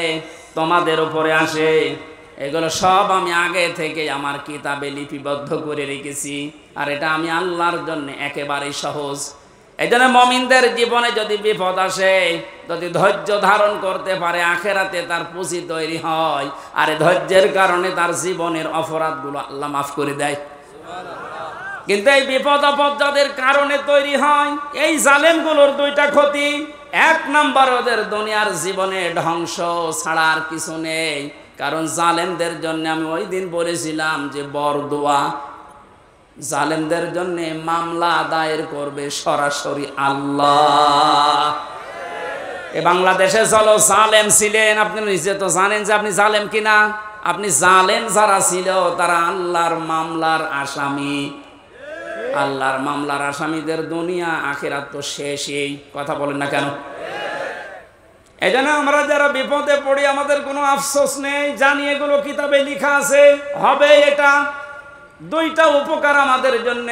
তোমাদের উপরে আসে, এগুলো সব আমি আগে থেকে আমার কিতাবে লিপিবদ্ধ করে রেখেছি। আর এটা আমি আল্লাহর জন্য একেবারেই সহজ। এই জন্য মুমিনদের জীবনে যদি বিপদ আসে, যদি ধৈর্য ধারণ করতে পারে, আখেরাতে তার পুঁজি তৈরি হয়। আর এই ধৈর্যের কারণে তার জীবনের অপরাধগুলো আল্লাহ মাফ করে দেয়। কিন্তু এই বিপদ আপদ যাদের কারণে তৈরি হয়, এই জালেমগুলোর দুইটা ক্ষতি। এক নাম্বার, ওদের দুনিয়ার জীবনে ধ্বংস ছাড়া আর কিছু নেই। কারণ জালেমদের জন্য আমি ওই দিন বলেছিলাম যে বরদোয়া, জালেমদের জন্য মামলা দায়ের করবে সরাসরি আল্লাহ। এ বাংলাদেশে চলো জালেম ছিলেন, আপনি নিজে তো জানেন যে আপনি জালেম কিনা। আপনি জালেম যারা ছিল তারা আল্লাহর মামলার আসামি। আল্লাহর মামলার আসামিদের দুনিয়া আখিরাত তো শেষই। কথা বলেন না কেন? এই জন্য আমরা যারা বিপদে পড়ি আমাদের কোনো আফসোস নেই, জানি এগুলো কিতাবে লেখা আছে, হবে এটা। দুইটা উপকার আমাদের জন্য।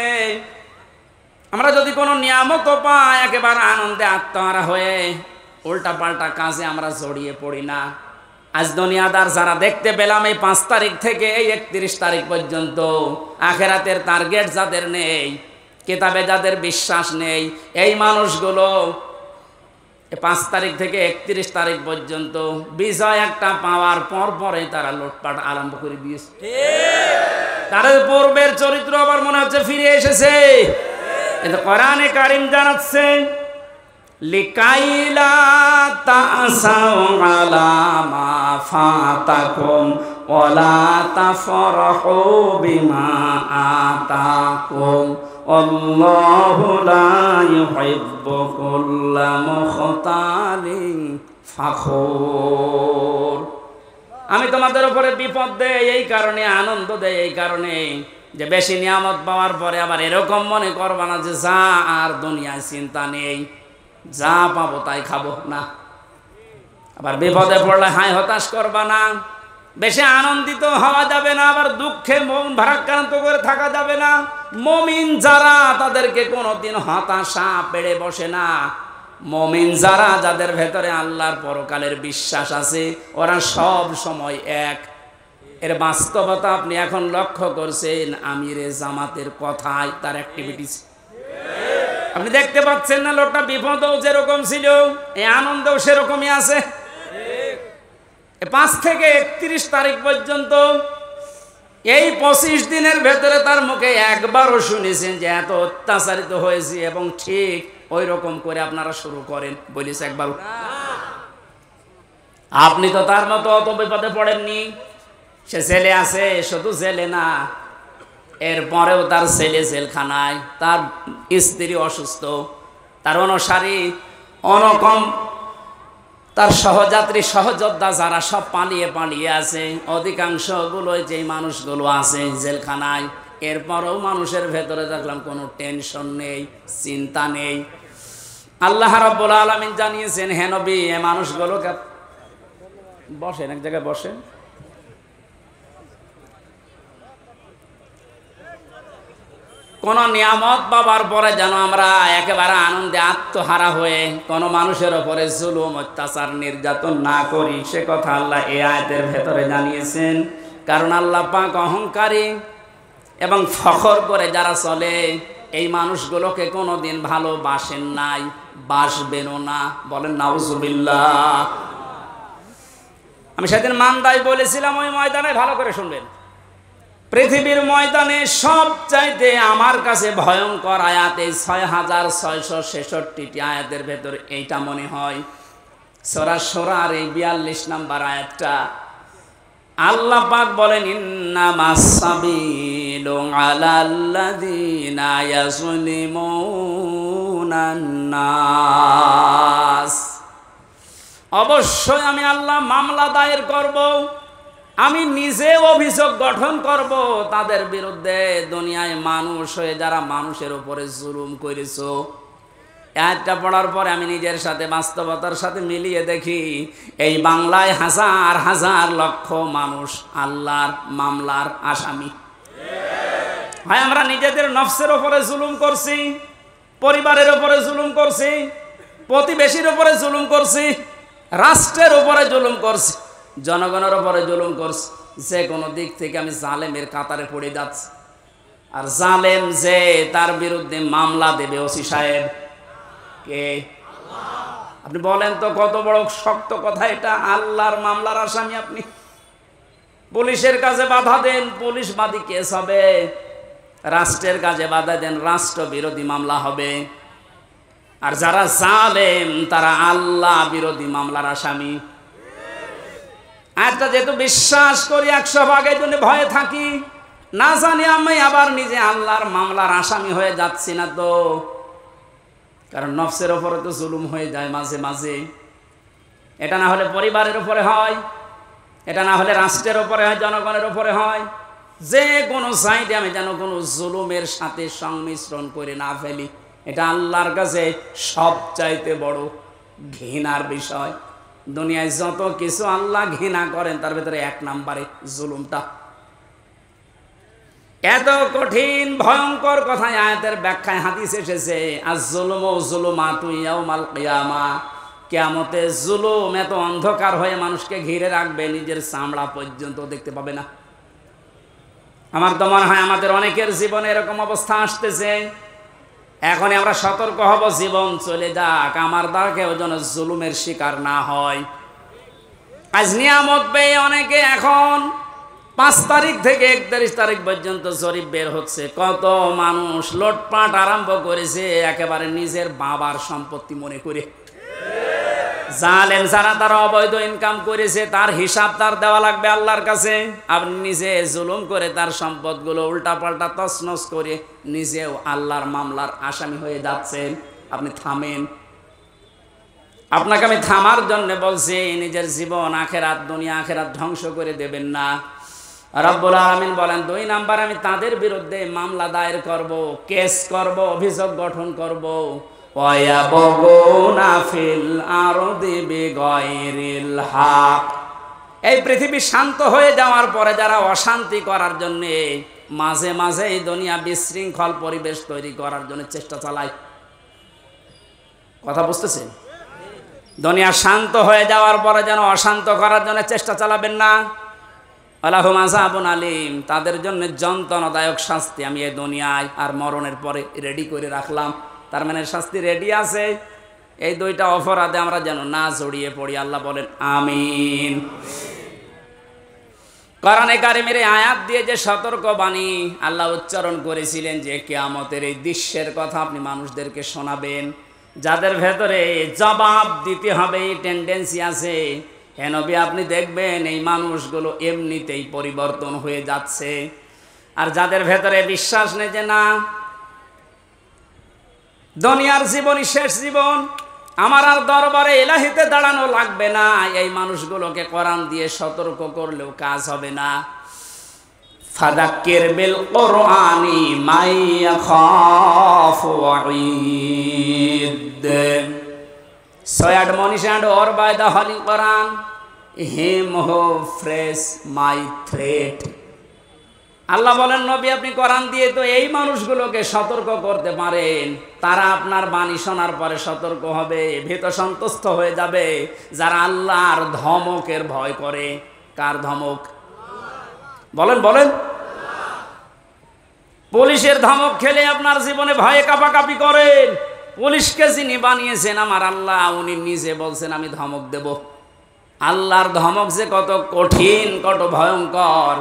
আমরা যদি কোনো নিয়ামত পাই একেবারে আনন্দে আত্মহারা হয়ে উল্টা পাল্টা কাজে আমরা জড়িয়ে পড়ি না। আজ দুনিয়াদার যারা দেখতে পেলাম এই 5 তারিখ থেকে এই 31 তারিখ পর্যন্ত, আখেরাতের টার্গেট যাদের নেই, কিতাবে যাদের বিশ্বাস নেই, এই মানুষগুলো 5 তারিখ থেকে 31 তারিখ পর্যন্ত বিজয় একটা পাওয়ার পর পরে তারা লুটপাট আরম্ভ করে দিয়েছে। তাদের পূর্বের চরিত্র আবার মনে হচ্ছে ফিরে এসেছে। কিন্তু কোরআনে কারিম জানাচ্ছে, লিকাইলা তাসাউ আলা মা ফাতাকুম ওয়ালা তাফরাহু বিমা আতাকুম আল্লাহু লা ইউহিব্বু কুল্লা মুখতালিন ফাখুর। আমি তোমাদের উপরে বিপদ দেই এই কারণে, আনন্দ দেই এই কারণে যে বেশি নিয়ামত পাওয়ার পরে আবার এরকম মনে করবা না যে যা আর দুনিয়ায় চিন্তা নেই, যা পাবো তাই খাবো না। আবার বিপদে পড়লে হাই হতাশ করবা না। বেশি আনন্দিত হওয়া যাবে না, আবার দুঃখে মন ভারাক্রান্ত করে থাকা যাবে না। মুমিন যারা তাদেরকে কোনোদিন হতাশা পেড়ে বসে না। মুমিন যারা, যাদের ভেতরে আল্লাহর পরকালের বিশ্বাস আছে, ওরা সব সময় এক। এর বাস্তবতা আপনি এখন লক্ষ্য করছেন আমিরে জামাতের কথায়, তার অ্যাক্টিভিটিস আপনি দেখতে পাচ্ছেন না। লোকটা বিপদও যেরকম ছিল, এই আনন্দও সেরকমই আছে। 5 থেকে 31 তারিখ পর্যন্ত এই 25 দিনের ভেতরে তার মুখে একবারও শুনেছেন যে এত অত্যাচারিত হয়েছে এবং ঠিক ওই রকম করে আপনারা শুরু করেন, বলিস একবার? আপনি তো তার মতো অত বিপদে পড়েননি। সে জেলে আছে, শুধু জেলে না, এরপরেও তার ছেলে জেলখানায়, তার স্ত্রী অসুস্থ, তার অনুসারী অনকম, তার সহযাত্রী সহযোদ্ধা যারা সব পালিয়ে পালিয়ে আছে, অধিকাংশগুলোই যে মানুষগুলো আছে জেলখানায়। এরপরেও মানুষের ভেতরে দেখলাম কোনো টেনশন নেই, চিন্তা নেই। আল্লাহ রাব্বুল আলামিন জানিয়েছেন, হে নবী, এ মানুষগুলোকে বসেন, এক জায়গায় বসেন। কোন নিয়ামত পাবার পরে যেন আমরা একেবারে আনন্দে আত্মহারা হয়ে কোন মানুষের উপরে জুলুম অত্যাচার নির্যাতন না করি, সে কথা আল্লাহ এই আয়াতের ভেতরে জানিয়েছেন। কারণ আল্লাহ পাক অহংকারী এবং ফখর করে যারা চলে, এই মানুষগুলোকে কোনোদিন ভালোবাসেন নাই, বাসবেনও না। বলেন নাউজুবিল্লাহ। আমি সেদিন মান্দায় বলেছিলাম, ওই ময়দানে ভালো করে শুনবেন, পৃথিবীর ময়দানে সবচাইতে আমার কাছে ভয়ঙ্কর আয়াত এই 6666টি আয়াতের ভেতর এইটা মনে হয়। সূরা শূরার এই 42 নম্বর আয়াতটা আল্লাহ পাক বলেন, ইন্নামাস সাবিলু আলাল্লাযিনা ইয়াজলিমুনান নাস। অবশ্যই আমি আল্লাহ মামলা দায়ের করব, আমি নিজে অভিযোগ গঠন করব তাদের বিরুদ্ধে, দুনিয়ায় মানুষ হয়ে যারা মানুষের উপরে জুলুম করেছো। আয়াতটা পড়ার পরে আমি নিজের সাথে বাস্তবতার সাথে মিলিয়ে দেখি, এই বাংলায় হাজার হাজার লক্ষ মানুষ আল্লাহর মামলার আসামি। হয় আমরা নিজেদের নফসের উপরে জুলুম করছি, পরিবারের উপরে জুলুম করছি, প্রতিবেশীর উপরে জুলুম করছি, রাষ্ট্রের উপরে জুলুম করছি, জনগণের উপরে জুলুম করছি। যে কোনো দিক থেকে আমি জালেমের কাতারে পড়ে যাচ্ছি। আর জালেম যে, তার বিরুদ্ধে মামলা দেবে ওসি সাহেব কে? আপনি বলেন তো, কত বড় শক্ত কথা এটা। আল্লাহর মামলার আসামি আপনি। পুলিশের কাছে বাধা দেন, পুলিশ বাদী কেস হবে। রাষ্ট্রের কাজে বাধা দেন, রাষ্ট্র বিরোধী মামলা হবে। আর যারা জালেম তারা আল্লাহ বিরোধী মামলার আসামি। আজটা যেহেতু বিশ্বাস করি 100 ভাগের জন্য ভয়ে থাকি, না জানি আমি আবার নিজে আল্লাহর মামলার আসামি হয়ে যাচ্ছি না তো। কারণ নফসের উপরে তো জুলুম হয়ে যায় মাঝে মাঝে। এটা না হলে পরিবারের উপরে হয়, এটা না হলে রাষ্ট্রের উপরে হয়, জনগণের উপরে হয়। যে কোনো সাইডে আমি যেন কোনো জুলুমের সাথে সংমিশ্রণ করে না ফেলি, এটা আল্লাহর কাছে সবচাইতে বড় ঘৃণার বিষয়। দুনিয়ায় যত কিছু আল্লাহ ঘৃণা করেন তার ভেতরে 1 নম্বরে জুলুমটা। এত কঠিন ভয়ঙ্কর কথা আয়াতের ব্যাখ্যায় হাদিস এসেছে, আয-যুলমু যুলুমাতু ইয়াউমাল কিয়ামা। কিয়ামতে জুলুম এত অন্ধকার হয়ে মানুষকে ঘিরে রাখবে, নিজের চামড়া পর্যন্ত দেখতে পাবে না। আমার তো মনে হয় আমাদের অনেকের জীবনে এরকম অবস্থা আসতেছে। এখনই আমরা সতর্ক হব, জীবন চলে যাক, আমার দ্বারা কেউ যেন জুলুমের শিকার না হয়। আজ নিয়ামত পেয়ে অনেকে এখন 5 তারিখ থেকে 31 তারিখ পর্যন্ত জরিপ বের হচ্ছে, কত মানুষ লুটপাট আরম্ভ করেছে একেবারে নিজের বাবার সম্পত্তি মনে করে। জালেম যারা তারা অবৈধ ইনকাম করেছে, তার হিসাব তার দেওয়া লাগবে আল্লাহর কাছে। আপনি নিজে জুলুম করে তার সম্পদগুলো উল্টাপাল্টা তছনছ করে নিজেও আল্লাহর মামলার আসামি হয়ে যাচ্ছেন। আপনি থামেন। আপনাকে আমি থামার জন্য বলছি, নিজের জীবন আখেরাত, দুনিয়া আখেরাত ধ্বংস করে দেবেন না। রব্বুল আলামিন বলেন, 2 নাম্বার, আমি তাদের বিরুদ্ধে মামলা দায়ের করব, কেস করব, অভিযোগ গঠন করব। ওয়ায়াবগুনা ফিল আরদি বিগাইরিল হক। এই পৃথিবী শান্ত হয়ে যাওয়ার পরে যারা অশান্তি করার জন্য মাঝে মাঝে এই দুনিয়া বিশৃঙ্খল পরিবেশ তৈরি করার জন্য চেষ্টা চালায়। কথা বুঝতেছেন? দুনিয়া শান্ত হয়ে যাওয়ার পরে যেন অশান্ত করার জন্য চেষ্টা চালাবেন না। আলাহুম আযাবুন আলীম, তাদের জন্য যন্ত্রণাদায়ক শাস্তি আমি এই দুনিয়ায় আর মরণের পরে রেডি করে রাখলাম। তার মানে শাস্তি রেডি আছে। এই 2টা অপরাধে আমরা যেন না জড়িয়ে পড়ি। আল্লাহ বলেন আমিন। কোরআনে কারিমের আয়াত দিয়ে যে সতর্কবাণী আল্লাহ উচ্চারণ করেছিলেন যে কিয়ামতের এই দৃশ্যের কথা আপনি মানুষদেরকে শোনাবেন, যাদের ভেতরে জবাব দিতে হবে এই টেন্ডেন্সি আছে, হে নবী আপনি দেখবেন এই মানুষগুলো এমনিতেই পরিবর্তন হয়ে যাচ্ছে। আর যাদের ভেতরে বিশ্বাস নেই যে না, দুনিয়ার জীবনই শেষ জীবন, আমার আর দরবারে ইলাহিতে দাঁড়ানো লাগবে না, এই মানুষগুলোকে কোরআন দিয়ে সতর্ক করলেও কাজ হবে না। ফাযাক্কির বিল কুরআনি মান ইয়াখাফু ওয়াঈদ। So admonish and or by the Holy Quran him who frays my threat. আল্লাহ বলেন নবী আপনি কোরআন দিয়ে তো এই মানুষগুলোকে সতর্ক করতে পারেন, তারা আপনার বাণী শোনার পরে সতর্ক হবে, ভীত সন্তুষ্ট হয়ে যাবে, যারা আল্লাহর ধমকের ভয় করে। কার ধমক? বলেন বলেন। পুলিশের ধমক খেলে আপনার জীবনে ভয়ে কাঁপাকাঁপি করেন। পুলিশকে যিনি বানিয়েছেন আমার আল্লাহ, উনি নিজে বলছেন আমি ধমক দেব। আল্লাহর ধমক যে কত কঠিন, কত ভয়ঙ্কর,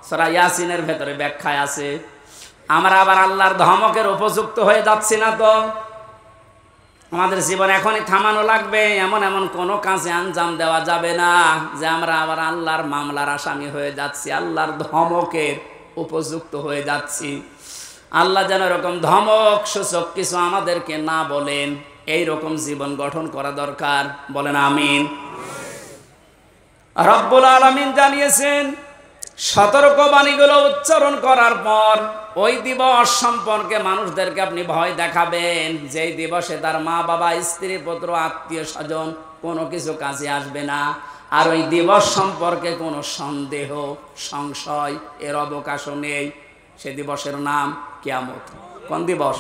সূরা ইয়াসিনের ভেতরে ব্যাখ্যায় আছে। আমরা আবার আল্লাহর ধমকের উপযুক্ত হয়ে যাচ্ছি না তো? আমাদের জীবন এখনই থামানো লাগবে। এমন এমন কোনো কাজে আঞ্জাম দেওয়া যাবে না যে আমরা আবার আল্লাহর মামলার আসামি হয়ে যাচ্ছি, আল্লাহর ধমকের উপযুক্ত হয়ে যাচ্ছি। আল্লাহ যেন এরকম ধমক সূচক কিছু আমাদেরকে না বলেন, এই রকম জীবন গঠন করা দরকার। বলেন আমিন। রব্বুল আলামিন জানিয়েছেন সতর্কবাণীগুলো উচ্চারণ করার পর ওই দিবস সম্পর্কে মানুষদেরকে আপনি ভয় দেখাবেন, যেই দিবসে তার মা বাবা, স্ত্রী, পুত্র, আত্মীয় স্বজন কোনো কিছু কাজে আসবে না। আর ওই দিবস সম্পর্কে কোনো সন্দেহ, সংশয় এর অবকাশও নেই। সে দিবসের নাম কিয়ামত। কোন দিবস?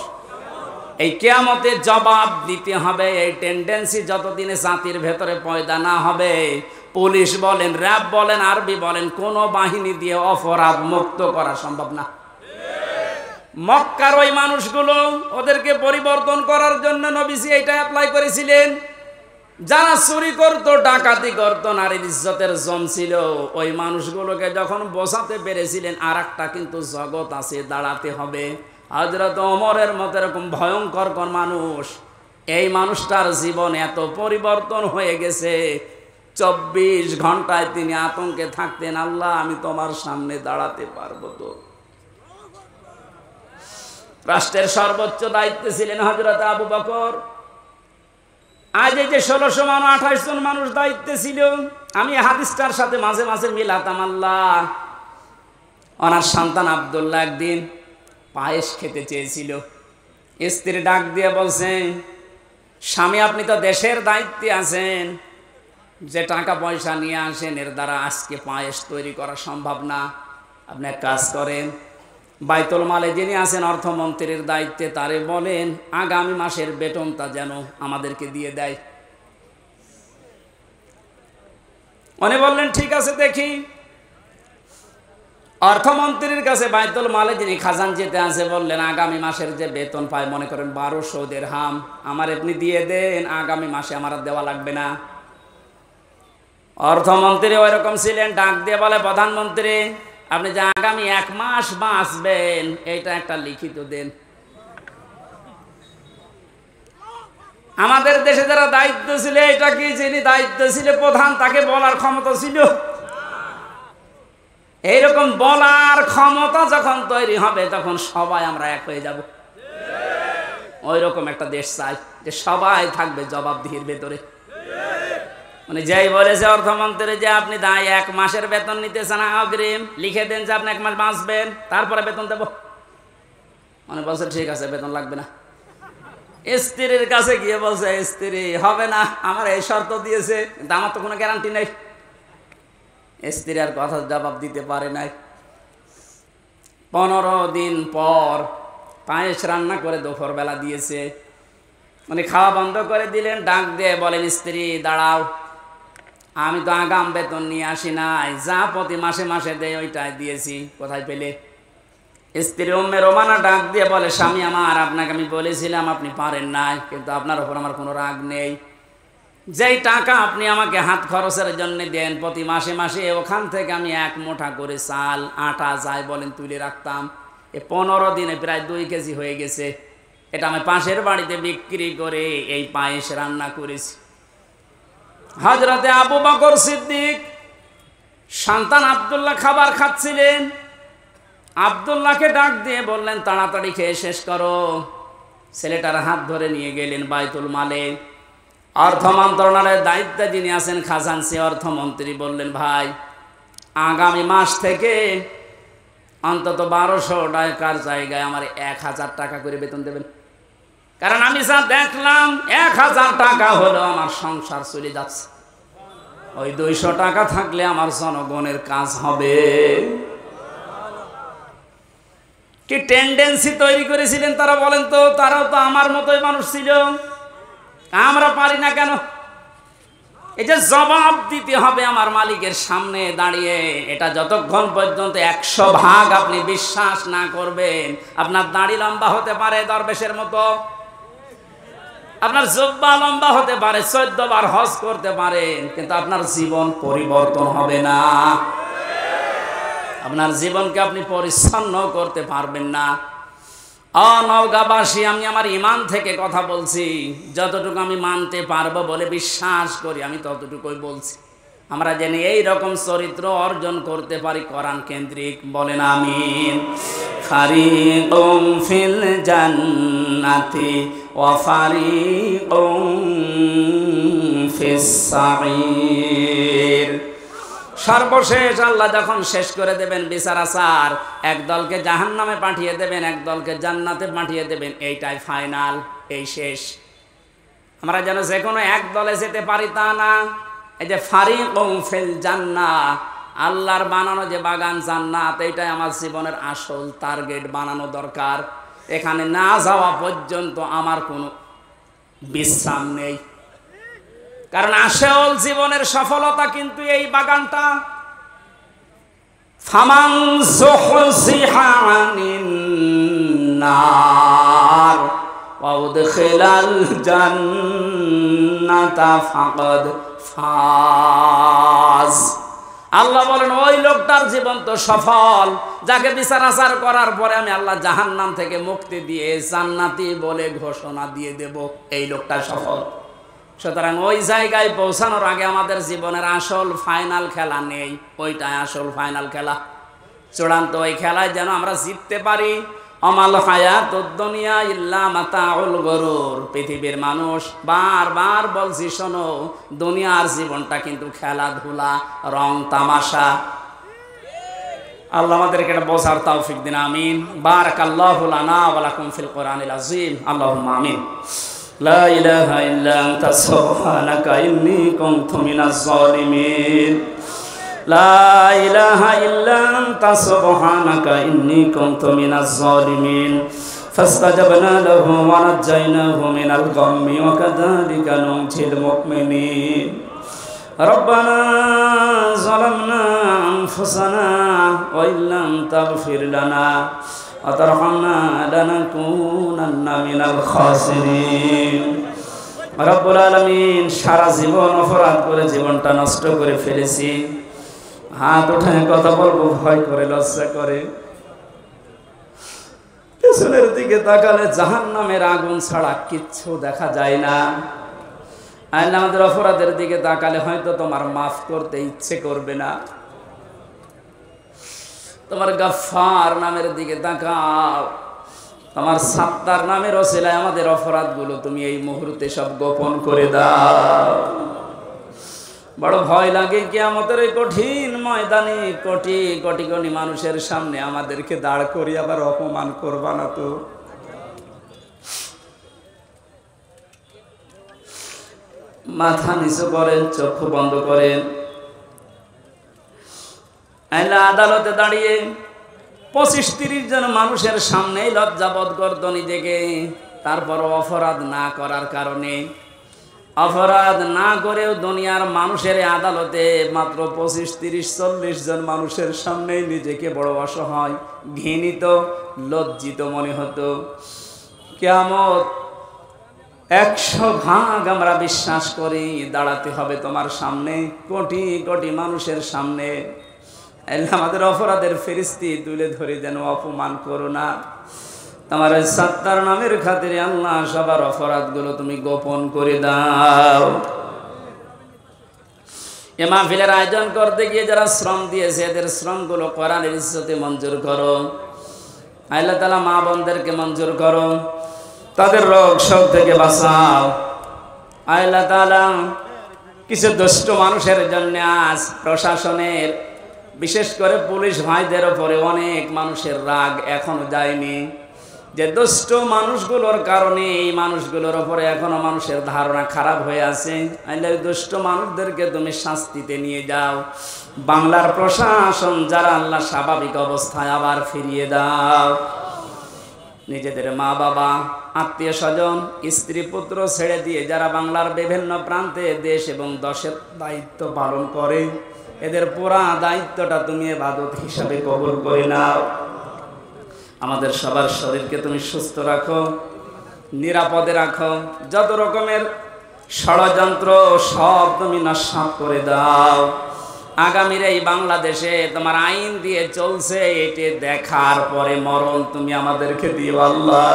এই কিয়ামতে জবাব দিতে হবে। এই টেন্ডেন্সি যতদিনে জাতির ভেতরে পয়দা না হবে, পুলিশ বলেন, র্যাব বলেন, আরবি বলেন, কোনো বাহিনী দিয়ে অপরাধ মুক্ত করা সম্ভব না। মক্কার ওই মানুষগুলো, ওদেরকে পরিবর্তন করার জন্য নবীজি এটা অ্যাপ্লাই করেছিলেন। যারা চুরি করতো, ডাকাতি করতো, নারীর ইজ্জতের জমছিল, ওই মানুষগুলোকে যখন বোঝাতে পেরেছিলেন আর একটা কিন্তু জগৎ আছে, দাঁড়াতে হবে। হযরত ওমরের মতো এরকম ভয়ঙ্কর মানুষ, এই মানুষটার জীবন এত পরিবর্তন হয়ে গেছে, 24 ঘন্টায় তিনি আতঙ্কে থাকতেন, আল্লাহ আমি তোমার সামনে দাঁড়াতে পারবো তো? রাষ্ট্রের সর্বোচ্চ দায়িত্বে ছিলেন হযরত আবু বকর। আজ এই যে 1600 মানুষ, 28 জন মানুষ দায়িত্বে ছিল, আমি হাদিসটার সাথে মাঝে মাঝে মিলাতাম। আল্লাহ, ওনার সন্তান আব্দুল্লাহ একদিন পায়েস খেতে চেয়েছিল। স্ত্রী ডাক দিয়ে বলছেন, স্বামী আপনি তো দেশের দায়িত্বে আছেন, যে টাকা পয়সা নিয়ে আসেন এর দ্বারা আজকে পায়েস তৈরি করা সম্ভব না। আপনি এক কাজ করেন, বাইতুল মালে যিনি আছেন অর্থমন্ত্রীর দায়িত্বে, তারে বলেন আগামী মাসের বেতনটা যেন আমাদেরকে দিয়ে দেয়। উনি বললেন ঠিক আছে দেখি। অর্থমন্ত্রীর কাছে বাইতুল মালে যিনি খাজানচিতে আছে বললেন আগামী মাসের যে বেতন পায়, মনে করেন 1200 দিরহাম, আমার আপনি দিয়ে দেন, আগামী মাসে আমার দেওয়া লাগবে না। অর্থমন্ত্রী ওই রকম ছিলেন, ডাক দিয়ে বলে প্রধানমন্ত্রী আপনি যে আগামী 1 মাস বাঁচবেন এইটা একটা লিখিত দেন। আমাদের দেশে যারা দায়িত্ব ছিল, এটা কি যিনি দায়িত্ব ছিল প্রধান, তাকে বলার ক্ষমতা ছিল? এইরকম বলার ক্ষমতা যখন তৈরি হবে তখন সবাই আমরা এক হয়ে যাব। ওই রকম একটা দেশ চাই যে সবাই থাকবে জবাবদিহির ভেতরে। মানে যাই বলেছে অর্থমন্ত্রী যে আপনি 1 মাসের বেতন নিতে চান অগ্রিম, লিখে দেন যে আপনি 1 মাস বাঁচবেন, তারপরে বেতন দেব। মানে বলছে ঠিক আছে, বেতন লাগবে না। স্ত্রীর কাছে গিয়ে বলছে, স্ত্রী হবে না, আমার এই শর্ত দিয়েছে, কিন্তু আমার তো কোনো গ্যারান্টি নেই। স্ত্রী আর কথা জবাব দিতে পারে নাই। 15 দিন পর পায়েস রান্না করে দুপুর বেলা দিয়েছে, উনি খাওয়া বন্ধ করে দিলেন। ডাক দিয়ে বলেন স্ত্রী দাঁড়াও, আমি তো আগাম বেতন নিয়ে আসি নাই, যা প্রতি মাসে মাসে দেয় ওইটাই দিয়েছি, কোথায় পেলে? স্ত্রী উম্মে রোমানা ডাক দিয়ে বলে স্বামী আমার, আপনাকে আমি বলেছিলাম আপনি পারেন নাই, কিন্তু আপনার উপর আমার কোনো রাগ নেই। যেই টাকা আপনি আমাকে হাত খরচের জন্য দেন প্রতি মাসে মাসে, ওখান থেকে আমি 1 মুঠা করে চাল, আটা যাই বলেন তুলে রাখতাম। 15 দিনে প্রায় 2 কেজি হয়ে গেছে। এটা আমি পাশের বাড়িতে বিক্রি করে এই পায়েস রান্না করেছি। হযরতে আবু বকর সিদ্দিক সন্তান আব্দুল্লাহ খাবার খাচ্ছিলেন। আব্দুল্লাহকে ডাক দিয়ে বললেন তাড়াতাড়ি খেয়ে শেষ করো। ছেলেটার হাত ধরে নিয়ে গেলেন বাইতুল মালে। অর্থ মন্ত্রণালয়ের দায়িত্বে যিনি আছেন খাজানচি অর্থমন্ত্রী বললেন ভাই, আগামী মাস থেকে অন্তত 1200 টাকার জায়গায় আমার 1000 টাকা করে বেতন দেবেন। কারণ আমি যা দেখলাম 1000 টাকা হলো আমার সংসার চলে যাচ্ছে, ওই 200 টাকা থাকলে আমার জনগণের কাজ হবে। কি টেন্ডেন্সি তৈরি করেছিলেন তারা বলেন তো? তারাও তো আমার মতোই মানুষ ছিল, আমরা পারি না কেন? এই যে জবাব দিতে হবে আমার মালিকের সামনে দাঁড়িয়ে, এটা যতক্ষণ পর্যন্ত 100 ভাগ আপনি বিশ্বাস না করবেন, আপনার দাড়ি লম্বা হতে পারে দরবেশের মতো, আপনার জুব্বা লম্বা হতে পারে, 14 বার হজ করতে পারেন, কিন্তু আপনার জীবন পরিবর্তন হবে না। আপনার জীবনকে আপনি পরিচ্ছন্ন করতে পারবেন না। নওগাঁবাসী, আমি আমার ইমান থেকে কথা বলছি, যতটুকু আমি মানতে পারবো বলে বিশ্বাস করি আমি ততটুকুই বলছি। আমরা যেন এই রকম চরিত্র অর্জন করতে পারি কোরআন কেন্দ্রিক, বলেন আমিন। ফারিকুম ফিল জান্নাতি ওয়া ফারিকুম ফিস সাঈর। সর্বশেষ আল্লাহ যখন শেষ করে দেবেন বিচার আচার, এক দলকে জাহান্নামে পাঠিয়ে দেবেন, এক দলকে জান্নাতে পাঠিয়ে দেবেন, এইটাই ফাইনাল, এই শেষ। আমরা যেন যে কোনো এক দলে যেতে পারি তা না। এই যে ফারিকুম ফিল জান্নাহ, আল্লাহর বানানো যে বাগান জান্নাত, এইটাই আমার জীবনের আসল টার্গেট বানানো দরকার। এখানে না যাওয়া পর্যন্ত আমার কোনো বিশ্রাম নেই, কারণ আসল জীবনের সফলতা কিন্তু এই বাগানটা। ফামান যুহজিহা আনিন নার ওয়া উদখিলাল জান্নাতা ফাকাদ ফাজ। আল্লাহ বলেন ওই লোকটার জীবন তো সফল, যাকে বিচার আচার করার পরে আমি আল্লাহ জাহান্নাম থেকে মুক্তি দিয়ে জান্নাতি বলে ঘোষণা দিয়ে দেব, এই লোকটা সফল। সুতরাং ওই জায়গায় পৌঁছানোর আগে আমাদের জীবনের আসল ফাইনাল খেলা নেই, ওইটাই আসল ফাইনাল খেলা, চূড়ান্ত ওই খেলায় যেন আমরা জিততে পারি। আমাল হায়াতুদ দুনিয়া ইল্লা মাতাউল গুরুর। পৃথিবীর মানুষ বারবার বলছি, শোনো, দুনিয়ার জীবনটা কিন্তু খেলাধুলা, রং তামাশা। আল্লাহ আমাদেরকে এটা বোঝার তৌফিক দিন, আমিন। বারাকাল্লাহু লানা ওয়া লাকুম ফিল কোরআনিল আযীম, আল্লাহুম্মা আমিন। লা ইলাহা ইল্লা আনতা সুবহানাকা ইন্নী কুনতু মিনাজ জালিমিন। লা ইলাহা ইল্লা আনতা সুবহানাকা ইন্নী কুনতু মিনাজ জালিমিন। ফাস্তাজাবনা লাহু ওয়া নাজ্জায়নাহু মিনাল গাম্মি ওয়া কাযালিকা নুনজিল মুমিনিন। রব্বানা যালামনা আনফুসানা ওয়া ইল্লাম তাগফির লানা ওয়া তারহামনা লানাকুনান্না মিনাল খাসিরিন। রব্বুল আলামিন, সারা জীবন অপরাধ করে জীবনটা নষ্ট করে ফেলেছি। হাত উঠে কথা বলবো ভয় করে, লজ্জা করে। পেছনের দিকে তাকালে জাহান্নামের আগুন ছাড়া কিচ্ছু দেখা যায় না। আল্লাহ, আমাদের অপরাধের দিকে তাকালে হয়তো তোমার মাফ করতে ইচ্ছে করবে না। তোমার গাফফার নামের দিকে তাকাও, তোমার সাত্তার নামের ওসিলায় আমাদের অপরাধগুলো তুমি এই মুহূর্তে সব গোপন করে দাও। বড় ভয় লাগে কিয়ামতের এই কঠিন ময়দানে কোটি কোটি কোটি মানুষের সামনে আমাদেরকে দাঁড় করিয়ে আবার অপমান করবা না তো? মাথা নিচু করেন, চক্ষু বন্ধ করেন। আল্লাহ আদালতে দাঁড়িয়ে 25-30 জন মানুষের সামনে লজ্জাবোধ করতো নিজেকে। তারপর অপরাধ না করার কারণে, অপরাধ না করেও দুনিয়ার মানুষের আদালতে মাত্র 25-30-40 জন মানুষের সামনেই নিজেকে বড় অসহায়, ঘৃণিত, লজ্জিত মনে হতো। কিয়ামত 100 ভাগ আমরা বিশ্বাস করি দাঁড়াতে হবে তোমার সামনে, কোটি কোটি মানুষের সামনে। আমাদের অপরাধের ফেরেশতা তুলে ধরে যেন অপমান করো না। তোমার ওই সাত্তার নামের খাতিরে আল্লাহ সবার অপরাধগুলো তুমি গোপন করে দাও। এ মাহফিলের আয়োজন করতে গিয়ে যারা শ্রম দিয়েছে, এদের শ্রমগুলো কোরআনের ইজ্জতে মঞ্জুর করো। আল্লাহ তাআলা মা বোনদেরকে মঞ্জুর করো, তাদের রোগ শোক থেকে বাঁচাও। আল্লাহ তাআলা কিছু দুষ্ট মানুষের জন্য আজ প্রশাসনের, বিশেষ করে পুলিশ ভাইদের উপরে অনেক মানুষের রাগ এখনো যায়নি। যে দুষ্ট মানুষগুলোর কারণে এই মানুষগুলোর উপরে এখনো মানুষের ধারণা খারাপ হয়ে আছে। আল্লাহ দুষ্ট মানুষদেরকে তুমি শাস্তিতে নিয়ে যাও। বাংলার প্রশাসন যারা, আল্লাহ স্বাভাবিক অবস্থায় আবার ফিরিয়ে দাও। নিজেদের মা বাবা, আত্মীয় স্বজন, স্ত্রী পুত্র ছেড়ে দিয়ে যারা বাংলার বিভিন্ন প্রান্তে দেশ এবং দেশের দায়িত্ব পালন করে, এদের পুরা দায়িত্বটা তুমি ইবাদত হিসাবে কবুল করে নাও। আমাদের সবার শরীরকে তুমি সুস্থ রাখো, নিরাপদে রাখো, যত রকমের ষড়যন্ত্র সব তুমি নস্যাৎ করে দাও। আগামীর এই বাংলাদেশে তোমার আইন দিয়ে চলছে, এটি দেখার পরে মরণ তুমি আমাদেরকে দিও আল্লাহ।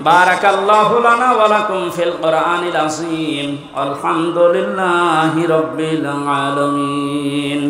বারাকাল্লাহু লানা ওয়া লাকুম ফিল কোরআনিল আযীম। আলহামদুলিল্লাহি রাব্বিল আলামিন।